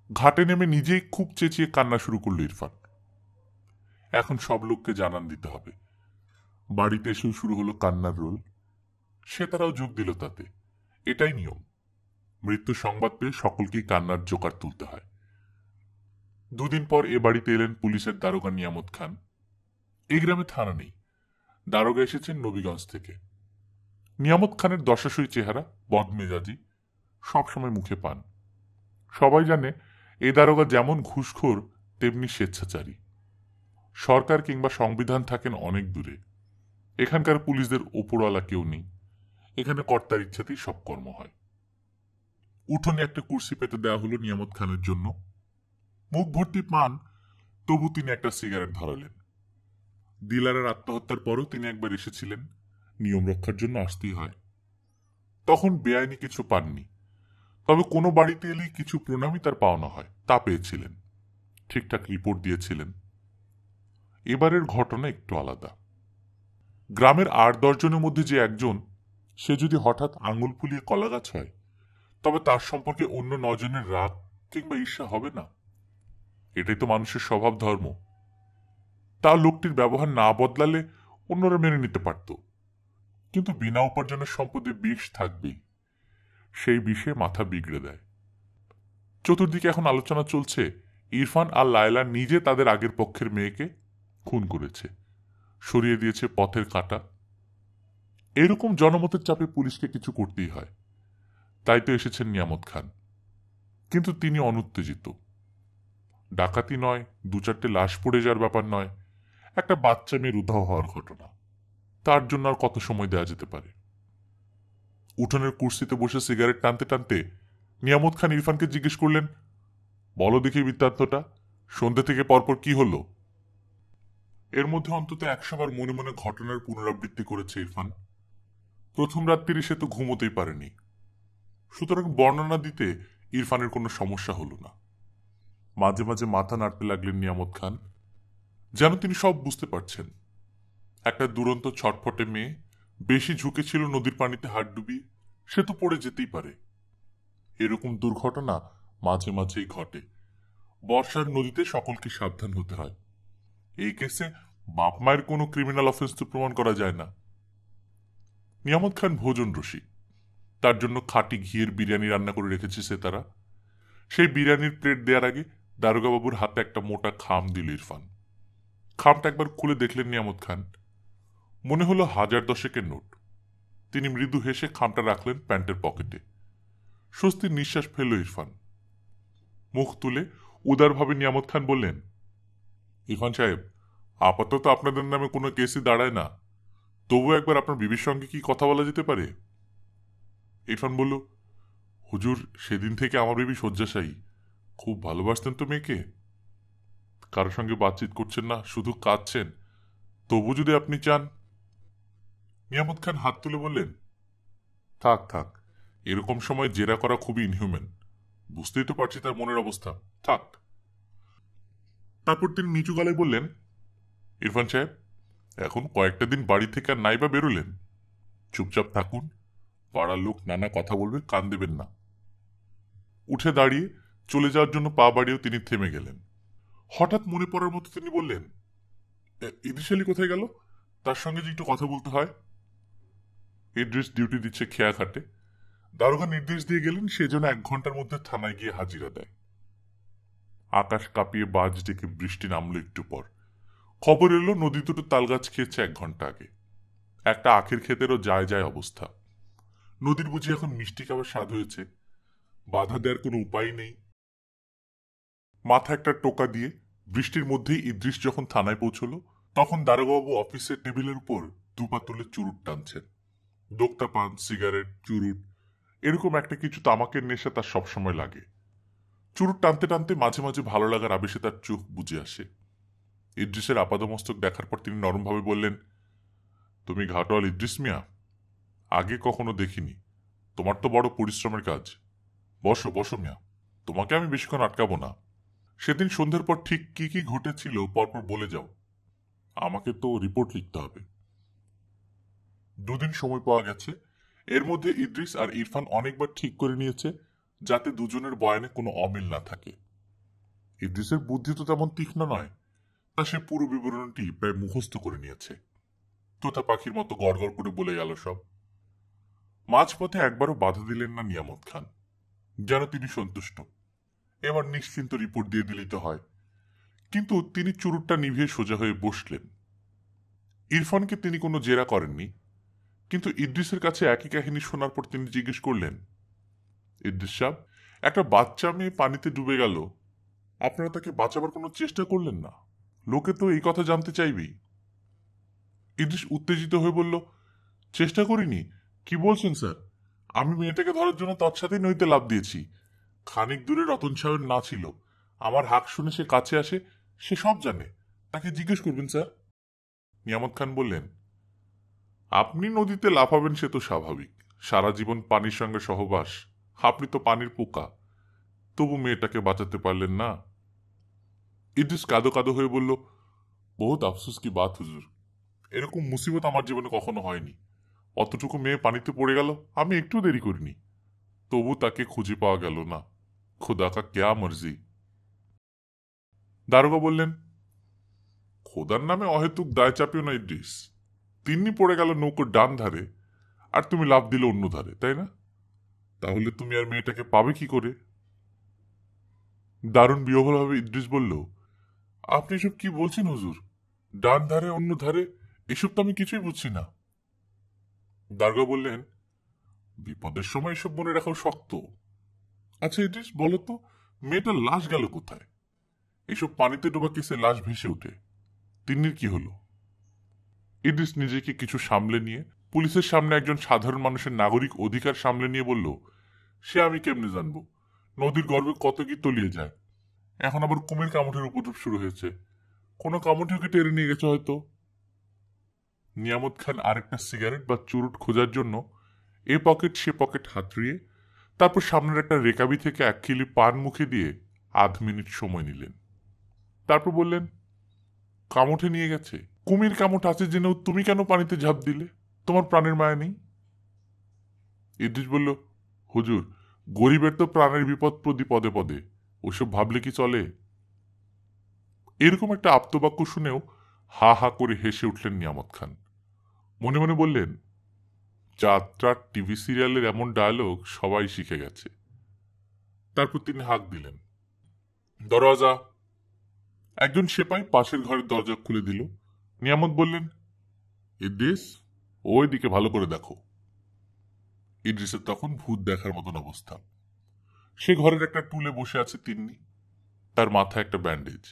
ঘাটে নেমে নিজেই খুব চেঁচিয়ে কান্না শুরু করল ইরফান। এখন সব লোককে জানান দিতে হবে। বাড়িতে এসেও শুরু হলো কান্নার রোল। সে তারাও যোগ দিল তাতে। এটাই নিয়ম। মৃত্যু সংবাদ পেয়ে সকলকেই কান্নার জোকার তুলতে হয়। দুদিন পর এ বাড়িতে এলেন পুলিশের দারোগা নিয়ামত খান। এই গ্রামে থানা নেই, দারোগা এসেছেন নবীগঞ্জ থেকে। নিয়ামত খানের দশাশই চেহারা, বদমেজাজি, সবসময় মুখে পান। সবাই জানে এই দারোগা যেমন ঘুষখোর তেমনি স্বেচ্ছাচারী। সরকার কিংবা সংবিধান থাকেন অনেক দূরে। এখানকার পুলিশদের ওপরওয়ালা কেউ নেই। এখানে কর্তার ইচ্ছাতেই সব কর্ম হয়। উঠোনে একটা কুর্সি পেতে দেওয়া হলো নিয়ামত খানের জন্য। মুখ ভর্তি পান, তবু তিনি একটা সিগারেট ধরালেন। দিলারের আত্মহত্যার পরও তিনি একবার এসেছিলেন, নিয়ম রক্ষার জন্য আসতেই হয়। তখন বেআইনি কিছু পাননি, তবে কোনো বাড়িতে এলেই কিছু প্রণামী তার পাওনা হয়, তা পেয়েছিলেন। ঠিকঠাক রিপোর্ট দিয়েছিলেন। এবারের ঘটনা একটু আলাদা। গ্রামের ৮-১০ জনের মধ্যে যে একজন, সে যদি হঠাৎ আঙুল ফুলিয়ে কলাগাছ হয়, তবে তার সম্পর্কে অন্য ৯ জনের রাগ কিংবা ঈর্ষা হবে না। এটাই তো মানুষের স্বভাব ধর্ম। তা লোকটির ব্যবহার না বদলালে অন্যরা মেনে নিতে পারত। কিন্তু বিনা উপার্জনের সম্পদে বিষ থাকবেই। সেই বিষে মাথা বিগড়ে দেয়। চতুর্দিকে এখন আলোচনা চলছে ইরফান আর লায়লা নিজে তাদের আগের পক্ষের মেয়েকে খুন করেছে, সরিয়ে দিয়েছে পথের কাঁটা। এরকম জনমতের চাপে পুলিশকে কিছু করতেই হয়। তাই তো এসেছেন নিয়ামত খান। কিন্তু তিনি অনুত্তেজিত। ডাকাতি নয়, ২-৪টে লাশ পড়ে যাওয়ার ব্যাপার নয়, একটা বাচ্চা মেয়ের উধাও হওয়ার ঘটনা। তার জন্য আর কত সময় দেওয়া যেতে পারে। উঠোনের কুর্সিতে বসে সিগারেট টানতে টানতে নিয়ামত খান ইরফানকে জিজ্ঞেস করলেন, বলো দেখি বৃত্তান্তটা, সন্ধ্যে থেকে পরপর কি হলো? এর মধ্যে অন্তত 100 বার মনে মনে ঘটনার পুনরাবৃত্তি করেছে ইরফান। প্রথম রাত্রিরে সে তো ঘুমোতেই পারেনি, সুতরাং বর্ণনা দিতে ইরফানের কোনো সমস্যা হলো না। মাঝে মাঝে মাথা নাড়তে লাগলেন নিয়ামত খান, যেন তিনি সব বুঝতে পারছেন। একটা দুরন্ত ছটফটে মেয়ে বেশি ঝুঁকেছিল নদীর পানিতে হাত ডুবিয়ে, সে তো পড়ে যেতেই পারে। এরকম দুর্ঘটনা মাঝে মাঝেই ঘটে। বর্ষার নদীতে সকলকে সাবধান হতে হয়। এই কেসে বাপ মায়ের কোনো ক্রিমিনাল অফেন্স তো প্রমাণ করা যায় না। নিয়ামত খান ভোজন রসিক, তার জন্য খাঁটি ঘিয়ের বিরিয়ানি রান্না করে রেখেছে সে তারা। সেই বিরিয়ানির প্লেট দেওয়ার আগে দারোগাবাবুর হাতে একটা মোটা খাম দিল ইরফান। খামটা একবার খুলে দেখলেন নিয়ামত খান, মনে হলো 1000-10 নোট। তিনি মৃদু হেসে খামটা রাখলেন প্যান্টের পকেটে। স্বস্তির নিঃশ্বাস ফেলল ইরফান। মুখ তুলে উদারভাবে নিয়ামত খান বললেন, ইরফান সাহেব, আপাতত আপনাদের নামে কোনো কেসই দাঁড়ায় না, তবু একবার আপনার বিবির সঙ্গে কি কথা বলা যেতে পারে? ইরফান বলল, হুজুর, সেদিন থেকে আমার বিবি শয্যাশায়ী। খুব ভালোবাসতেন তো মেয়েকে। কারোর সঙ্গে বাতচিত করছেন না, শুধু কাঁদছেন। তবু যদি আপনি চান। নিয়ামত খান হাত তুলে বললেন, থাক থাক, এরকম সময় জেরা করা খুবই ইনহিউম্যান। বুঝতেই তো পারছি তার মনের অবস্থা, থাক। তারপর তিনি নিচু গলায় বললেন, ইরফান সাহেব, এখন কয়েকটা দিন বাড়ি থেকে আর নাইবা বেরোলেন, চুপচাপ থাকুন। পাড়ার লোক নানা কথা বলবে, কান দেবেন না। উঠে দাঁড়িয়ে চলে যাওয়ার জন্য পা বাড়িয়েও তিনি থেমে গেলেন। হঠাৎ মনে পড়ার মতো তিনি বললেন, ইদ্রিস আলী কোথায় গেল? তার সঙ্গে যে একটু কথা বলতে হয়। ইদ্রিস ডিউটি দিচ্ছে খেয়া খাটে। দারোগা নির্দেশ দিয়ে গেলেন সে যেন 1 ঘন্টার মধ্যে থানায় গিয়ে হাজিরা দেয়। আকাশ কাঁপিয়ে বাজ ডেকে বৃষ্টি নামলো একটু পর। খবর এলো নদী দুটো তালগাছ খেয়েছে 1 ঘন্টা আগে। একটা আখের ক্ষেতেরও যায় যায় অবস্থা। নদীর বুঝি এখন মিষ্টি খাবার স্বাদ হয়েছে, বাধা দেওয়ার কোনো উপায় নেই। মাথা একটা টোকা দিয়ে বৃষ্টির মধ্যেই ইদ্রিস যখন থানায় পৌঁছল, তখন দারোগাবাবু অফিসের টেবিলের উপর দুপা তুলে চুরুট টানছেন। দোক্তা পান, সিগারেট, চুরুট, এরকম একটা কিছু তামাকের নেশা তার সবসময় লাগে। চুরুট টানতে টানতে মাঝে মাঝে ভালো লাগার আবেশে তার চোখ বুজে আসে। ইদ্রিসের আপাদমস্তক দেখার পর তিনি নরমভাবে বললেন, তুমি ঘাটোয়াল ইদ্রিস মিয়া? আগে কখনো দেখিনি। তোমার তো বড় পরিশ্রমের কাজ। বসো বসো মিয়া, তোমাকে আমি বেশিক্ষণ আটকাবো না। সেদিন সন্ধ্যের পর ঠিক কি কি ঘটেছিল পরপর বলে যাও। আমাকে তো রিপোর্ট লিখতে হবে। 2 দিন সময় পাওয়া গেছে। এর মধ্যে ইদ্রিস আর ইরফান অনেকবার ঠিক করে নিয়েছে যাতে দুজনের বয়ানে কোনো অমিল না থাকে। ইদ্রিসের বুদ্ধি তো তেমন তীক্ষ্ণ নয়, তা সে পুরো বিবরণটি প্রায় মুখস্থ করে নিয়েছে। তোতা পাখির মতো গড়গড় করে বলে গেল সব। মাঝপথে একবারও বাধা দিলেন না নিয়ামত খান, যেন তিনি সন্তুষ্ট। এবার নিশ্চিন্ত রিপোর্ট দিয়ে দিলেই তো হয়। কিন্তু তিনি চুরুটটা নিভিয়ে সোজা হয়ে বসলেন। ইরফানকে তিনি কোনো জেরা করেননি, কিন্তু ইদ্রিসের কাছে একই কাহিনী শোনার পর তিনি জিজ্ঞেস করলেন, ইদ্রিস সাহেব, একটা বাচ্চা মেয়ে পানিতে ডুবে গেল, আপনারা তাকে বাঁচাবার কোনো চেষ্টা করলেন না? লোকে তো এই কথা জানতে চাইবেই। ইদ্রিস উত্তেজিত হয়ে বলল, চেষ্টা করিনি? কি বলছেন স্যার? আমি মেয়েটাকে ধরার জন্য তৎসাতেই নদীতে লাফ দিয়েছি। খানিক দূরে রতন সাহেবের না ছিল। আমার হাঁক শুনে সে কাছে আসে, সে সব জানে। তাকে জিজ্ঞেস করবেন স্যার। নিয়ামত খান বললেন, আপনি নদীতে লাফাবেন সে তো স্বাভাবিক, সারা জীবন পানির সঙ্গে সহবাস, আপনি তো পানির পোকা। তবু মেয়েটাকে বাঁচাতে পারলেন না। ইদ্রিস কাঁদো কাঁদো হয়ে বলল, বহুত আফসোস কি বাত হুজুর, এরকম মুসিবত আমার জীবনে কখনো হয়নি। অতটুকু মেয়ে পানিতে পড়ে গেল, আমি একটু দেরি করিনি। তবু তাকে খুঁজে পাওয়া গেল না। খোদা কা কেয়া মর্জি। দারোগা বললেন, খোদার নামে অহেতুক দায় চাপিও না ইদ্রিস। তিন্নি পড়ে গেল নৌকোর ডান ধারে, আর তুমি লাফ দিলে অন্য ধারে, তাই না? তাহলে তুমি আর মেয়েটাকে পাবে কি করে? দারুণ বিহ্বলভাবে ইদ্রিস বলল, আপনি এসব কি বলছেন হুজুর? ডান ধারে অন্য ধারে, এসব তো আমি কিছুই বুঝছি না। দারোগা বললেন, বিপদের সময় এসব মনে রাখাও শক্ত। আচ্ছা ইদ্রিস, বলো তো, মেয়েটার লাশ গেল কোথায়? এসব পানিতে ডোবা কেসে লাশ ভেসে ওঠে, তিন্নির কি হলো? ইদ্রিস নিজেকে কিছু সামলে নিয়ে, পুলিশের সামনে একজন সাধারণ মানুষের নাগরিক অধিকার সামলে নিয়ে বলল, সে আমি কেমনে জানবো? নদীর গর্ভে কত কি তলিয়ে যায়। এখন আবার কুমির কামড়ের উপদ্রব শুরু হয়েছে। কোনো কামড়েকে টেনে নিয়ে গেছে হয়তো। নিয়ামত খান আরেকটা সিগারেট বা চুরুট খোঁজার জন্য এ পকেট সে পকেট হাতড়িয়ে তারপর সামনের একটা রেকাবি থেকে এক কিলি পান মুখে দিয়ে আধ মিনিট সময় নিলেন। তারপর বললেন, কামঠে নিয়ে গেছে? কুমির কামঠ আছে জেনেও তুমি কেন পানিতে ঝাঁপ দিলে? তোমার প্রাণের মায়া নেই? ইদ্রিস বলল, হুজুর, গরিবের তো প্রাণের বিপদ প্রতি পদে পদে, ওসব ভাবলে কি চলে? এরকম একটা আপ্তবাক্য শুনেও হা হা করে হেসে উঠলেন নিয়ামত খান। মনে মনে বললেন, যাত্রার টিভি সিরিয়ালের এমন ডায়লগ সবাই শিখে গেছে। তারপর তিনি হাঁক দিলেন, দরওয়াজা। একজন সেপাই পাশের ঘরের দরজা খুলে দিল। নিয়ামত বললেন, ইদ্রিস, ওই দিকে ভালো করে দেখো। ইদ্রিসের তখন ভূত দেখার মতন অবস্থা। সে ঘরের একটা টুলে বসে আছে তিন্নি, তার মাথায় একটা ব্যান্ডেজ।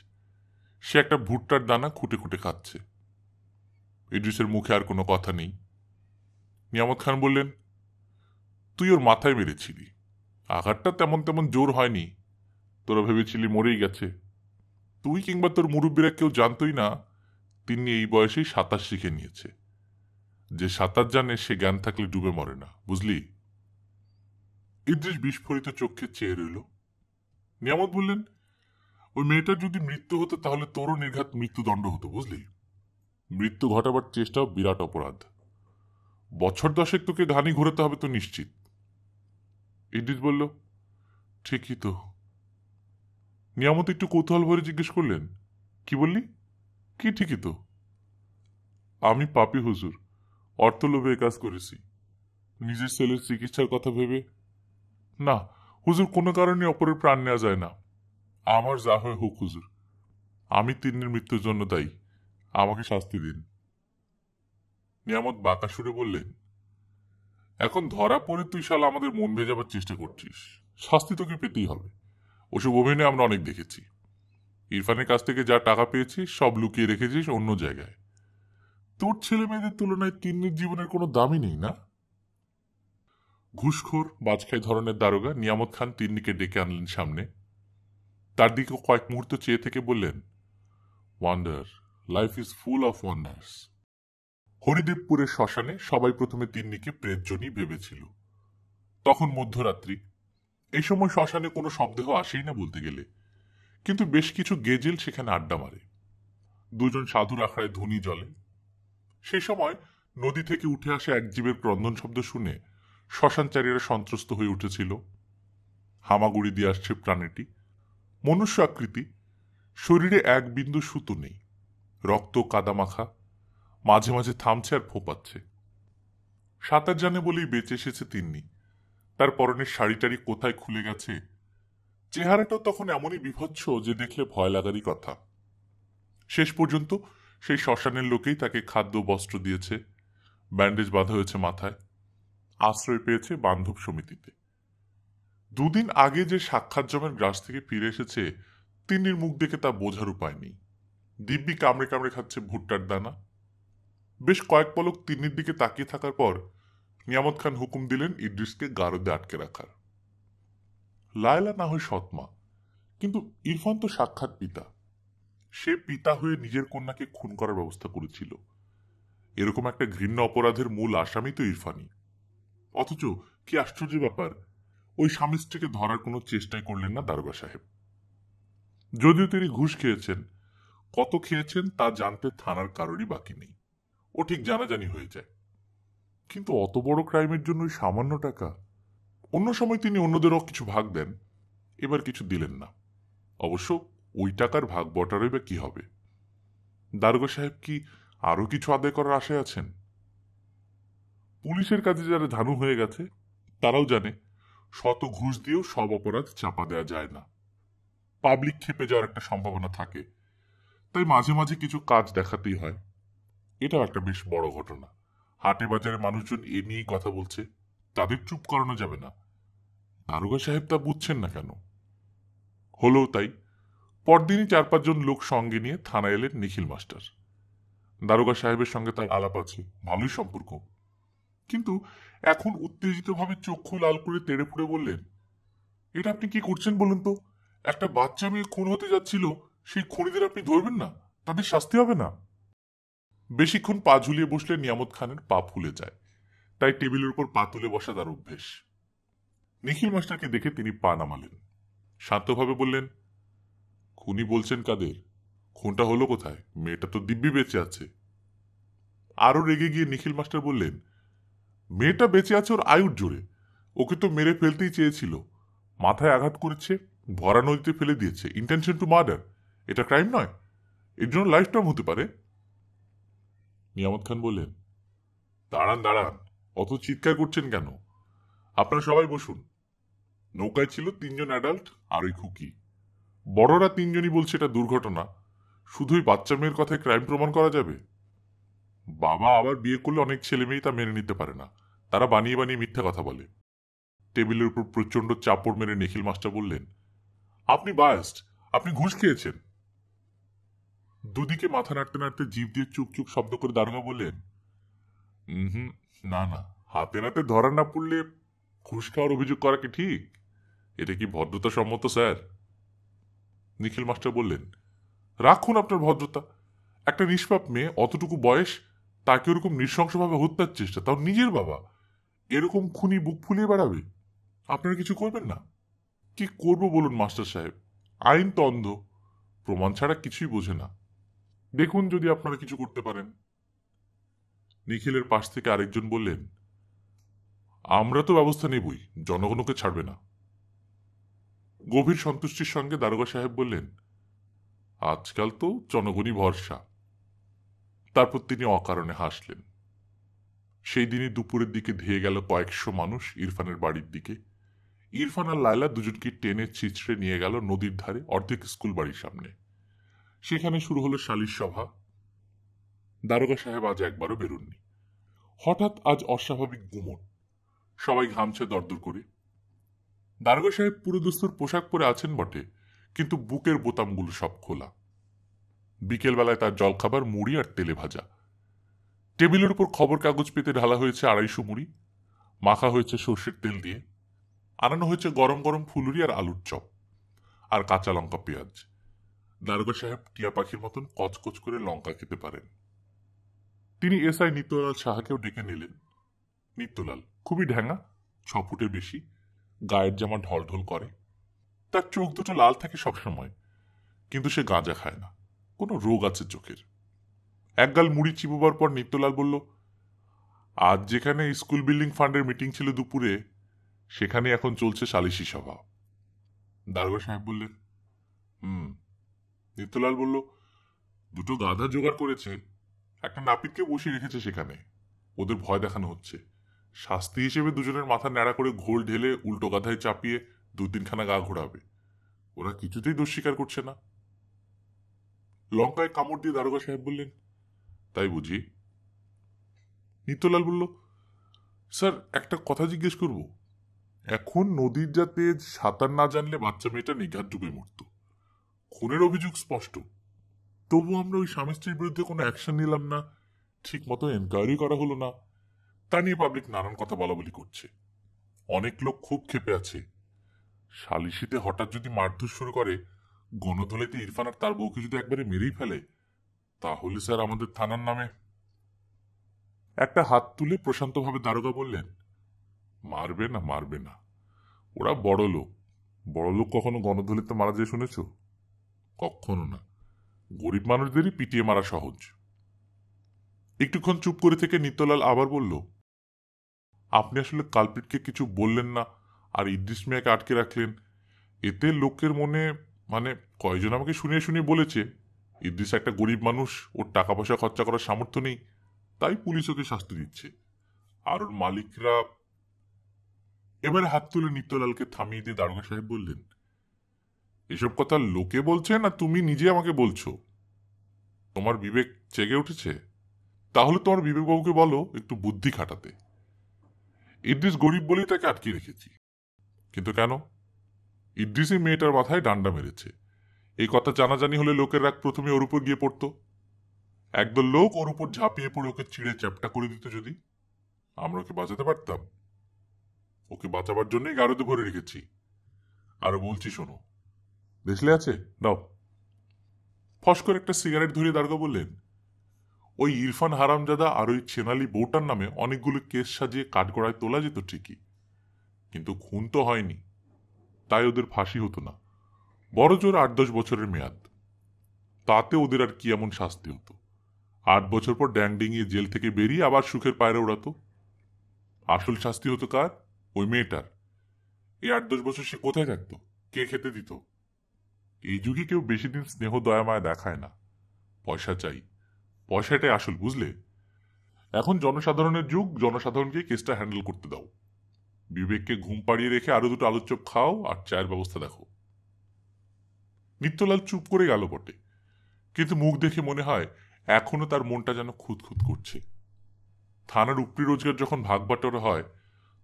সে একটা ভুট্টার দানা খুঁটে খুঁটে খাচ্ছে। ইদ্রিসের মুখে আর কোনো কথা নেই। নিয়ামত খান বললেন, তুই ওর মাথায় মেরেছিলি, আঘাতটা তেমন তেমন জোর হয়নি, তোরা ভেবেছিলি মরেই গেছে। তুই কিংবা তোর মুরব্বীরা কেউ জানতই না তিনি এই বয়সেই সাঁতার শিখে নিয়েছে। যে সাঁতার জানে সে জ্ঞান থাকলে ডুবে মরে না, বুঝলি? ইদ্রিস বিস্ফোরিত চোখে চেয়ে রইল। নিয়ামত বললেন, ওই মেয়েটার যদি মৃত্যু হতো তাহলে তোরও নির্ঘাত মৃত্যুদণ্ড হতো, বুঝলি? মৃত্যু ঘটাবার চেষ্টাও বিরাট অপরাধ। বছর 10 তোকে ঘানি ঘোরাতে হবে তো নিশ্চিত। ইদ্রিস বলল, ঠিকই তো। নিয়ামত একটু কৌতূহল ভরে জিজ্ঞেস করলেন, কি বললি? কি ঠিকই তো? আমি পাপী হুজুর, অর্থ লোভে কাজ করেছি। নিজের ছেলের চিকিৎসার কথা ভেবে না হুজুর, কোনো কারণে অপরের প্রাণ নেওয়া যায় না। আমার যা হয় হোক হুজুর, আমি তিন্নির মৃত্যুর জন্য দায়ী, আমাকে শাস্তি দিন। নিয়ামত বাঁকা সুরে বললেন, এখন ধরা পড়ে তুই শালা আমাদের মন ভেজাবার চেষ্টা করছিস, শাস্তি তোকে পেতেই হবে। ওসব অভিনয় আমরা অনেক দেখেছি। ইরফানের কাছ থেকে যা টাকা পেয়েছিস সব লুকিয়ে রেখেছিস অন্য জায়গায়। তোর ছেলে মেয়েদের তুলনায় তিন্নির জীবনের কোনো দামই নেই না? ঘুষখোর বাজখাই ধরনের দারোগা নিয়ামত খান তিন্নিকে ডেকে আনলেন সামনে। তার দিকে কয়েক মুহূর্ত চেয়ে থেকে বললেন, wonder, life is full of wonders. হরিদেবপুরের শ্মশানে সবাই প্রথমে তিন্নিকে প্রেতজনই ভেবেছিল। তখন মধ্যরাত্রি। এই সময় শ্মশানে কোনো শবদেহ আসেই না বলতে গেলে, কিন্তু বেশ কিছু গেজেল সেখানে আড্ডা মারে। দুজন সাধুর আখড়ায় ধুনি জ্বলে। সেই সময় নদী থেকে উঠে আসা এক জীবের ক্রন্দন শব্দ শুনে শ্মশানচারীরা সন্ত্রস্ত হয়ে উঠেছিল। হামাগুড়ি দিয়ে আসছে প্রাণীটি, মনুষ্য আকৃতি, শরীরে এক বিন্দু সুতো নেই, রক্ত কাদামাখা, মাঝে মাঝে থামছে আর ফোপাচ্ছে। সাঁতার জানে বলেই বেঁচে এসেছে তিন্নি। তার পরনের শাড়িটারি কোথায় খুলে গেছে। চেহারাটাও তখন এমনই বিভৎস যে দেখলে ভয় লাগারই কথা। শেষ পর্যন্ত সেই শ্মশানের লোকেই তাকে খাদ্য বস্ত্র দিয়েছে, ব্যান্ডেজ বাঁধা হয়েছে মাথায়, আশ্রয় পেয়েছে বান্ধব সমিতিতে। দুদিন আগে যে সাক্ষাৎ জমের গ্রাস থেকে ফিরে এসেছে, তিন্নির মুখ দেখে তা বোঝার উপায় নেই। দিব্যি কামড়ে কামড়ে খাচ্ছে ভুট্টার দানা। বেশ কয়েক পলক তিন্নির দিকে তাকিয়ে থাকার পর নিয়ামত খান হুকুম দিলেন ইদ্রিসকে গারদে আটকে রাখার। লায়লা না হয় সৎমা, কিন্তু ইরফান তো সাক্ষাৎ পিতা। সে পিতা হয়ে নিজের কন্যাকে খুন করার ব্যবস্থা করেছিল। এরকম একটা ঘৃণ্য অপরাধের মূল আসামি তো ইরফানই। অথচ কি আশ্চর্য ব্যাপার, ওই স্বামী স্ত্রীকে ধরার কোনো চেষ্টাই করলেন না দারোগা সাহেব। যদিও তিনি ঘুষ খেয়েছেন, কত খেয়েছেন তা জানতে থানার কারোরই বাকি নেই, ও ঠিক জানাজানি হয়ে যায়। কিন্তু অত বড় ক্রাইমের জন্য ওই সামান্য টাকা। অন্য সময় তিনি অন্যদেরও কিছু ভাগ দেন, এবার কিছু দিলেন না। অবশ্য ওই টাকার ভাগ বটারই বা কি হবে? দারোগা সাহেব কি আরো কিছু আদায় করার আশায় আছেন? পুলিশের কাজে যারা ধানু হয়ে গেছে তারাও জানে শত ঘুষ দিয়েও সব অপরাধ চাপা দেওয়া যায় না। পাবলিক খেপে যাওয়ার একটা সম্ভাবনা থাকে, তাই মাঝে মাঝে কিছু কাজ দেখাতেই হয়। এটাও একটা বেশ বড় ঘটনা। হাটে বাজারে মানুষজন এ নিয়েই কথা বলছে, তাদের চুপ করানো যাবে না। দারোগা সাহেব তা বুঝছেন না কেন? হলো তাই। পরদিনই 4-5 জন লোক সঙ্গে নিয়ে থানায় এলেন নিখিল মাস্টার। দারোগা সাহেবের সঙ্গে তার আলাপ আছে, ভালোই সম্পর্ক। কিন্তু এখন উত্তেজিতভাবে চক্ষু লাল করে তেড়ে ফুড়ে বললেন, এটা আপনি কি করছেন বলুন তো? একটা বাচ্চা মেয়ে খুন হতে যাচ্ছিল, সেই খুনিদের আপনি ধরবেন না? তাদের শাস্তি হবে না? বেশিক্ষণ পা ঝুলিয়ে বসলে নিয়ামত খানের পা ফুলে যায়, তাই টেবিলের উপর পা তুলে বসা তার অভ্যেস। নিখিল মাস্টারকে দেখে তিনি পা নামালেন, শান্তভাবে বললেন, খুনি বলছেন কাদের? খুনটা হলো কোথায়? মেয়েটা তো দিব্যি বেঁচে আছে। আরো রেগে গিয়ে নিখিল মাস্টার বললেন, মেয়েটা বেঁচে আছে ওর আয়ুর জোরে। ওকে তো মেরে ফেলতেই চেয়েছিল, মাথায় আঘাত করেছে, ভরা নদীতে ফেলে দিয়েছে। ইন্টেনশন টু মার্ডার, এটা ক্রাইম নয়? এর জন্য লাইফ টার্ম হতে পারে। নিয়ামত খান বললেন, দাঁড়ান দাঁড়ান, অত চিৎকার করছেন কেন? আপনারা সবাই বসুন। নৌকায় ছিল 3জন অ্যাডাল্ট আর ওই খুকি। বড়রা 3জনই বলছে এটা দুর্ঘটনা। শুধুই বাচ্চা মেয়ের কথায় ক্রাইম প্রমাণ করা যাবে? বাবা আবার বিয়ে করলে অনেক ছেলে মেয়েই তা মেনে নিতে পারে না, তারা বানিয়ে বানিয়ে মিথ্যা কথা বলে। টেবিলের উপর প্রচন্ড চাপড় মেরে নিখিল মাস্টার বললেন, আপনি বায়াসড, আপনি ঘুষ খেয়েছেন। দুদিকে মাথা নাড়তে নাড়তে জিভ দিয়ে চুক চুক শব্দ করে দারোগা বললেন, হুম, না না, হাতে নাতে ধরা না পড়লে ঘুষ খাওয়ার অভিযোগ করা কি ঠিক? এটা কি ভদ্রতা সম্মত স্যার? নিখিল মাস্টার বললেন, রাখুন আপনার ভদ্রতা। একটা নিষ্পাপ মেয়ে, অতটুকু বয়স, তাকে ওরকম নৃশংসভাবে হত্যার চেষ্টা, তাও নিজের বাবা। এরকম খুনি বুক ফুলিয়ে বেড়াবে? আপনারা কিছু করবেন না? কি করব বলুন মাস্টার সাহেব, আইন তো অন্ধ, প্রমাণ ছাড়া কিছুই বোঝে না। দেখুন যদি আপনারা কিছু করতে পারেন। নিখিলের পাশ থেকে আরেকজন বললেন, আমরা তো ব্যবস্থা নেবই, জনগণকে ছাড়বে না। গভীর সন্তুষ্টির সঙ্গে দারোগা সাহেব বললেন, আজকাল তো জনগণই ভরসা। তারপর তিনি অকারণে হাসলেন। সেই দিনই দুপুরের দিকে ধেয়ে গেল কয়েকশো মানুষ ইরফানের বাড়ির দিকে। ইরফান আর লায়লা দুজনকে টেনে ছিঁচড়ে নিয়ে গেল নদীর ধারে অর্ধেক স্কুল বাড়ির সামনে। সেখানে শুরু হলো সালিশ সভা। দারোগা সাহেব আজ একবারও বেরোননি। হঠাৎ আজ অস্বাভাবিক গুমট, সবাই ঘামছে দরদর করে। দারোগা সাহেব পুরোদস্তুর পোশাক পরে আছেন বটে, কিন্তু বুকের বোতামগুলো সব খোলা। বিকেলবেলায় তার জলখাবার মুড়ি আর তেলে ভাজা। টেবিলের উপর খবর কাগজ পেতে ঢালা হয়েছে 250 মুড়ি, মাখা হয়েছে সর্ষের তেল দিয়ে, আনানো হয়েছে গরম গরম ফুলুরি আর আলুর চপ, আর কাঁচা লঙ্কা পেঁয়াজ। দারোগা সাহেব টিয়া পাখির মতন কচকচ করে লঙ্কা খেতে পারেন। তিনি এসআই নিত্যলাল সাহাকেও ডেকে নিলেন। নিত্যলাল খুবই ঢ্যাঙা, 6 ফুটের বেশি, গায়ের জামা ঢলঢল করে। তার চোখ দুটো লাল থাকে সবসময়, কিন্তু সে গাঁজা খায় না, কোনো রোগ আছে চোখের। একগাল মুড়ি চিবোবার পর নিত্যলাল বলল, আজ যেখানে স্কুল বিল্ডিং ফান্ডের মিটিং ছিল দুপুরে, সেখানে এখন চলছে সালিশি সভা। দারোগা সাহেব বললেন, নিত্যলাল বলল, দুটো গাধা জোগাড় করেছে, একটা নাপিতকে বসিয়ে রেখেছে সেখানে। ওদের ভয় দেখানো হচ্ছে। শাস্তি হিসেবে দুজনের মাথা ন্যাড়া করে ঘোল ঢেলে উল্টো গাধায় চাপিয়ে 2-3খানা গা ঘোরাবে। ওরা কিছুতেই দোষ স্বীকার করছে না। লঙ্কায় কামড় দিয়ে দারোগা সাহেব বললেন, তাই বুঝি? নিত্যলাল বলল, স্যার একটা কথা জিজ্ঞেস করব। এখন নদীর যা তেজ, সাঁতার না জানলে বাচ্চা মেয়েটা নিঘাত ডুবে মরত। খুনের অভিযোগ স্পষ্ট, তবু আমরা ওই স্বামী স্ত্রীর বিরুদ্ধে কোনো অ্যাকশন নিলাম না, ঠিক মতো এনকোয়ারি করা হলো না। তা নিয়ে পাবলিক নানান কথা বলাবলি করছে। অনেক লোক খুব ক্ষেপে আছে। সালিশিতে হঠাৎ যদি মারধর শুরু করে, গণধোলাইতে ইরফান আর তার বউকে যদি একবারে মেরেই ফেলে, তাহলে স্যার আমাদের থানার নামে। একটা হাত তুলে প্রশান্তভাবে দারোগা বললেন, মারবে না মারবে না, ওরা বড় লোক। বড় লোক কখনো গণধোলাইতে মারা যায় শুনেছ? কখনো না। গরিব মানুষদেরই পিটিয়ে মারা সহজ। একটুক্ষণ চুপ করে থেকে নিত্যলাল আবার বলল, আপনি আসলে কালপিটকে কিছু বললেন না, আর ইদ্রিস মিয়াকে আটকে রাখলেন। এতে লোকের মনে, মানে কয়জন আমাকে শুনিয়ে শুনিয়ে বলেছে ইদ্রিস একটা গরিব মানুষ, ওর টাকা পয়সা খরচা করার সামর্থ্য নেই, তাই পুলিশ ওকে শাস্তি দিচ্ছে। আর ওর মালিকরা। এবারে হাত তুলে নিত্যলালকে থামিয়ে দিয়ে দারোগা সাহেব বললেন, এসব কথা লোকে বলছে না তুমি নিজে আমাকে বলছো? তোমার বিবেক জেগে উঠেছে? তাহলে তোমার বিবেকবাবুকে বলো একটু বুদ্ধি খাটাতে। ইদ্রিস গরিব বলেই তাকে আটকে রেখেছি। কিন্তু কেন? ইদ্রিসই মেয়েটার মাথায় ডান্ডা মেরেছে। এই কথা জানাজানি হলে লোকের রাগ প্রথমে ওর উপর গিয়ে পড়ত। একদল লোক ওর উপর ঝাঁপিয়ে পড়ে ওকে চিড়ে চ্যাপটা করে দিত যদি। আমরা ওকে বাঁচাতে পারতাম? ওকে বাঁচাবার জন্যই গারদে ভরে রেখেছি। আরো বলছি শোনো। দেশলে আছে? দাও। ফস করে একটা সিগারেট ধরিয়ে দারোগা বললেন, ওই ইরফান হারামজাদা আর ওই চেনালি বউটার নামে অনেকগুলো কেস সাজিয়ে কাঠগড়ায় তোলা যেত ঠিকই, কিন্তু খুন তো হয়নি, তাই ওদের ফাঁসি হতো না। বড় জোর 8-10 বছরের মেয়াদ। তাতে ওদের আর কি এমন শাস্তি হতো? 8 বছর পর ড্যাং ডিঙিয়ে জেল থেকে বেরিয়ে আবার সুখের পায়রা ওড়াতো। আসল শাস্তি হতো কার? ওই মেয়েটার। এই 8-10 বছর সে কোথায় থাকতো? কে খেতে দিত? এই যুগে কেউ বেশি দিন স্নেহ দয়া মায়া দেখায় না। পয়সা চাই, পয়সাটাই আসল, বুঝলে? এখন জনসাধারণের যুগ, জনসাধারণকে কেসটা হ্যান্ডেল করতে দাও। বিবেককে ঘুম পাড়িয়ে রেখে আরো দুটো আলুর চপ খাও আর চায়ের ব্যবস্থা দেখো। নিত্যলাল চুপ করে গেল বটে, কিন্তু মুখ দেখে মনে হয় এখনো তার মনটা যেন খুঁতখুত করছে। থানার উপরি রোজগার যখন ভাগ বাটোয়ারা হয়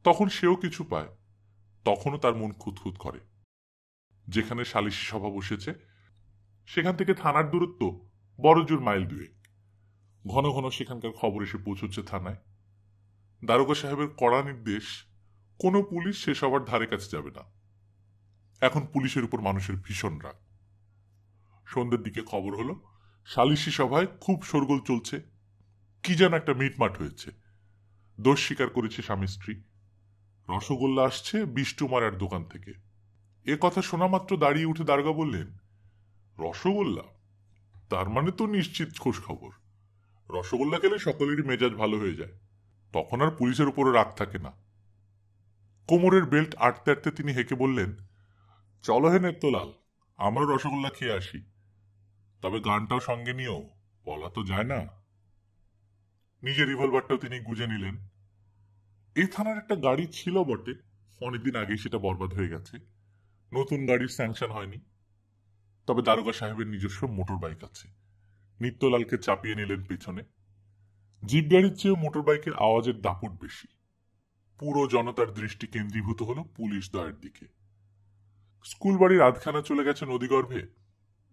তখন সেও কিছু পায়, তখনও তার মন খুঁতখুত করে। যেখানে সালিশি সভা বসেছে সেখান থেকে থানার দূরত্ব বড় জোর মাইল 2। ঘন ঘন সেখানকার খবর এসে পৌঁছচ্ছে থানায়। দারোগা সাহেবের কড়া নির্দেশ, কোনো পুলিশ সে সবার ধারে কাছে যাবে না। এখন পুলিশের উপর মানুষের ভীষণ রাগ। সন্ধ্যের দিকে খবর হলো সালিশি সভায় খুব শোরগোল চলছে। কি যেন একটা মিটমাট হয়েছে। দোষ স্বীকার করেছে স্বামী স্ত্রী। রসগোল্লা আসছে বিষ্টু মারার দোকান থেকে। এ কথা শোনা মাত্র দাঁড়িয়ে উঠে দারোগা বললেন, রসগোল্লা? তার মানে তো নিশ্চিত খোঁজ খবর। রসগোল্লা খেলে সকলেরই মেজাজ ভালো হয়ে যায়, তখন আর পুলিশের উপরে রাগ থাকে না। কোমরের বেল্ট আটতে আটতে তিনি হেঁকে বললেন, চলো হে নেত্রলাল, আমরাও রসগোল্লা খেয়ে আসি। তবে গানটাও সঙ্গে নিও, বলা তো যায় না। নিজের রিভলভারটাও তিনি গুজে নিলেন। এই থানার একটা গাড়ি ছিল বটে, অনেকদিন আগেই সেটা বরবাদ হয়ে গেছে। নতুন গাড়ির স্যাংশন হয়নি। তবে দারোগা সাহেবের নিজস্ব মোটর বাইক আছে। নিত্যলালকে চাপিয়ে নিলেন পেছনে। জিপ গাড়ির চেয়েও মোটর বাইকের আওয়াজের দাপট বেশি। পুরো জনতার দৃষ্টি কেন্দ্রীভূত হলো পুলিশ দয়ের দিকে। স্কুল বাড়ির আধখানা চলে গেছে নদীগর্ভে,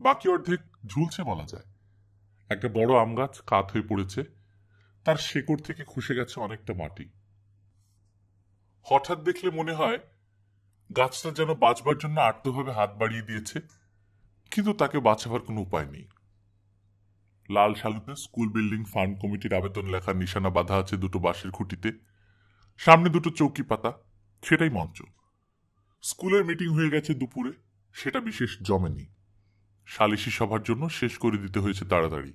বাকি অর্ধেক ঝুলছে বলা যায়। একটা বড় আম গাছ কাত হয়ে পড়েছে, তার শেকড় থেকে খসে গেছে অনেকটা মাটি। হঠাৎ দেখলে মনে হয় গাছটা যেন বাঁচবার জন্য আর্তভাবে হাত বাড়িয়ে দিয়েছে, কিন্তু তাকে বাঁচাবার কোনো উপায় নেই। লাল শালুতে স্কুল বিল্ডিং ফান্ড কমিটির আবেদন লেখার নিশানা বাঁধা আছে দুটো বাঁশের খুঁটিতে। সামনে দুটো চৌকি পাতা, সেটাই মঞ্চ। স্কুলের মিটিং হয়ে গেছে দুপুরে, সেটা বিশেষ জমেনি। সালিশি সভার জন্য শেষ করে দিতে হয়েছে তাড়াতাড়ি।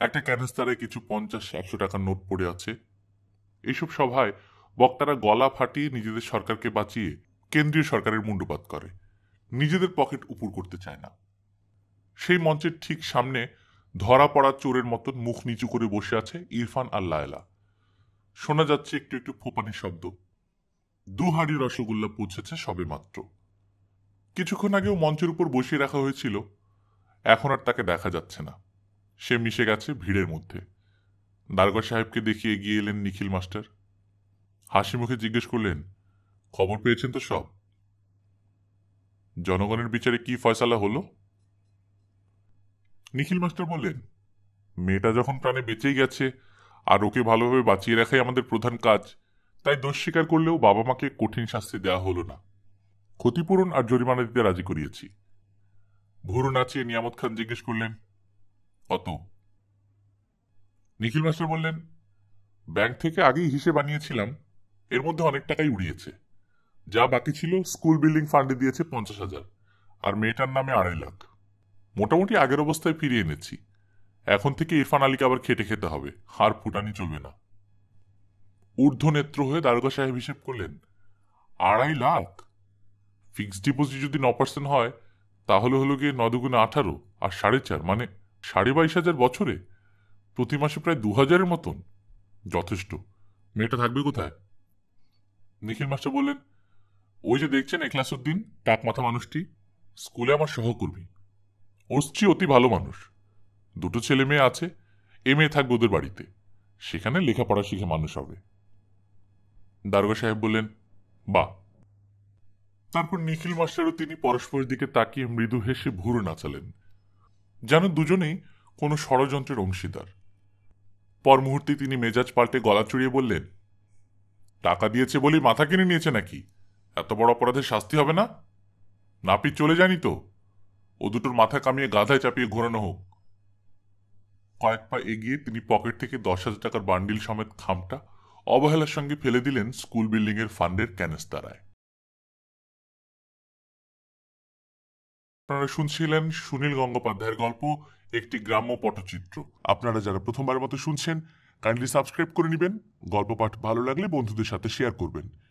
একটা ক্যানস্তারে কিছু 50-100 টাকার নোট পড়ে আছে। এইসব সভায় বক্তারা গলা ফাটিয়ে নিজেদের সরকারকে বাঁচিয়ে কেন্দ্রীয় সরকারের মুন্ডুপাত করে, নিজেদের পকেট উপুর করতে চায় না। সেই মঞ্চের ঠিক সামনে ধরা পড়া চোরের মতন মুখ নিচু করে বসে আছে ইরফান আর লায়লা। শোনা যাচ্ছে একটু একটু ফোপানির শব্দ। 2 হাঁড়ি রসগোল্লা পৌঁছেছে সবে মাত্র। কিছুক্ষণ আগেও মঞ্চের উপর বসিয়ে রাখা হয়েছিল, এখন আর তাকে দেখা যাচ্ছে না। সে মিশে গেছে ভিড়ের মধ্যে। দারোগা সাহেবকে দেখিয়ে এগিয়ে এলেন নিখিল মাস্টার। হাসি মুখে জিজ্ঞেস করলেন, খবর পেয়েছেন তো সব? জনগণের বিচারে কি ফয়সালা হলো? নিখিল মাস্টার বললেন, মেয়েটা যখন প্রাণে বেঁচেই গেছে আর ওকে ভালোভাবে বাঁচিয়ে রাখাই আমাদের প্রধান কাজ, তাই দোষ স্বীকার করলেও বাবা মাকে কঠিন শাস্তি দেওয়া হলো না। ক্ষতিপূরণ আর জরিমানা দিতে রাজি করিয়েছি। ভুরু নাচিয়ে নিয়ামত খান জিজ্ঞেস করলেন, কত? নিখিল মাস্টার বললেন, ব্যাংক থেকে আগেই হিসেব বানিয়েছিলাম, এর মধ্যে অনেক টাকাই উড়িয়েছে। যা বাকি ছিল স্কুল বিল্ডিং ফান্ডে দিয়েছে 50,000, আর মেয়েটার নামে 2.5 লাখ। মোটামুটি আগের অবস্থায় ফিরিয়ে এনেছি। এখন থেকে ইরফান আলীকে আবার খেটে খেতে হবে, আর ফুটানি চলবে না। ঊর্ধ্ব নেত্র হয়ে দারোগা সাহেব হিসেব করলেন, 2.5 লাখ? ফিক্সড ডিপোজিট যদি 9% হয় তাহলে হলো গিয়ে 9 দুগুণে 18 আর 4.5 মানে 22,500 বছরে, প্রতি মাসে প্রায় 2,000-এর মতন। যথেষ্ট। মেয়েটা থাকবে কোথায়? নিখিল মাস্টার বললেন, ওই যে দেখছেন এখলাসউদ্দিন, টাক মাথা মানুষটি, স্কুলে আমার সহকর্মী। ওর স্ত্রী অতি ভালো মানুষ, 2 ছেলে মেয়ে আছে। মেয়ে থাকবে ওদের বাড়িতে, সেখানে লেখাপড়া শিখে মানুষ হবে। দারোগা সাহেব বললেন, বাহ। তারপর নিখিল মাস্টারও তিনি পরস্পরের দিকে তাকিয়ে মৃদু হেসে ভুরু নাচালেন, যেন দুজনেই কোনো ষড়যন্ত্রের অংশীদার। পর মুহূর্তে তিনি মেজাজ পাল্টে গলা চড়িয়ে বললেন, টাকা দিয়েছে বলেই মাথা কিনে নিয়েছে নাকি? এত বড় অপরাধের শাস্তি হবে না? নাপিত চলে যায়নি তো? ও দুটোর মাথা কামিয়ে গাধায় চাপিয়ে ঘোরানো হোক। কয়েক পা এগিয়ে তিনি পকেট থেকে 10,000 টাকার বান্ডিল সমেত খামটা অবহেলার সঙ্গে ফেলে দিলেন স্কুল বিল্ডিং এর ফান্ডের ক্যানেস্তারায়। আপনারা শুনছিলেন সুনীল গঙ্গোপাধ্যায়ের গল্প একটি গ্রাম্য পটচিত্র। আপনারা যারা প্রথমবার মতো শুনছেন, কাইন্ডলি সাবস্ক্রাইব করে নেবেন। গল্প পাঠ ভালো লাগলে বন্ধুদের সাথে শেয়ার করবেন।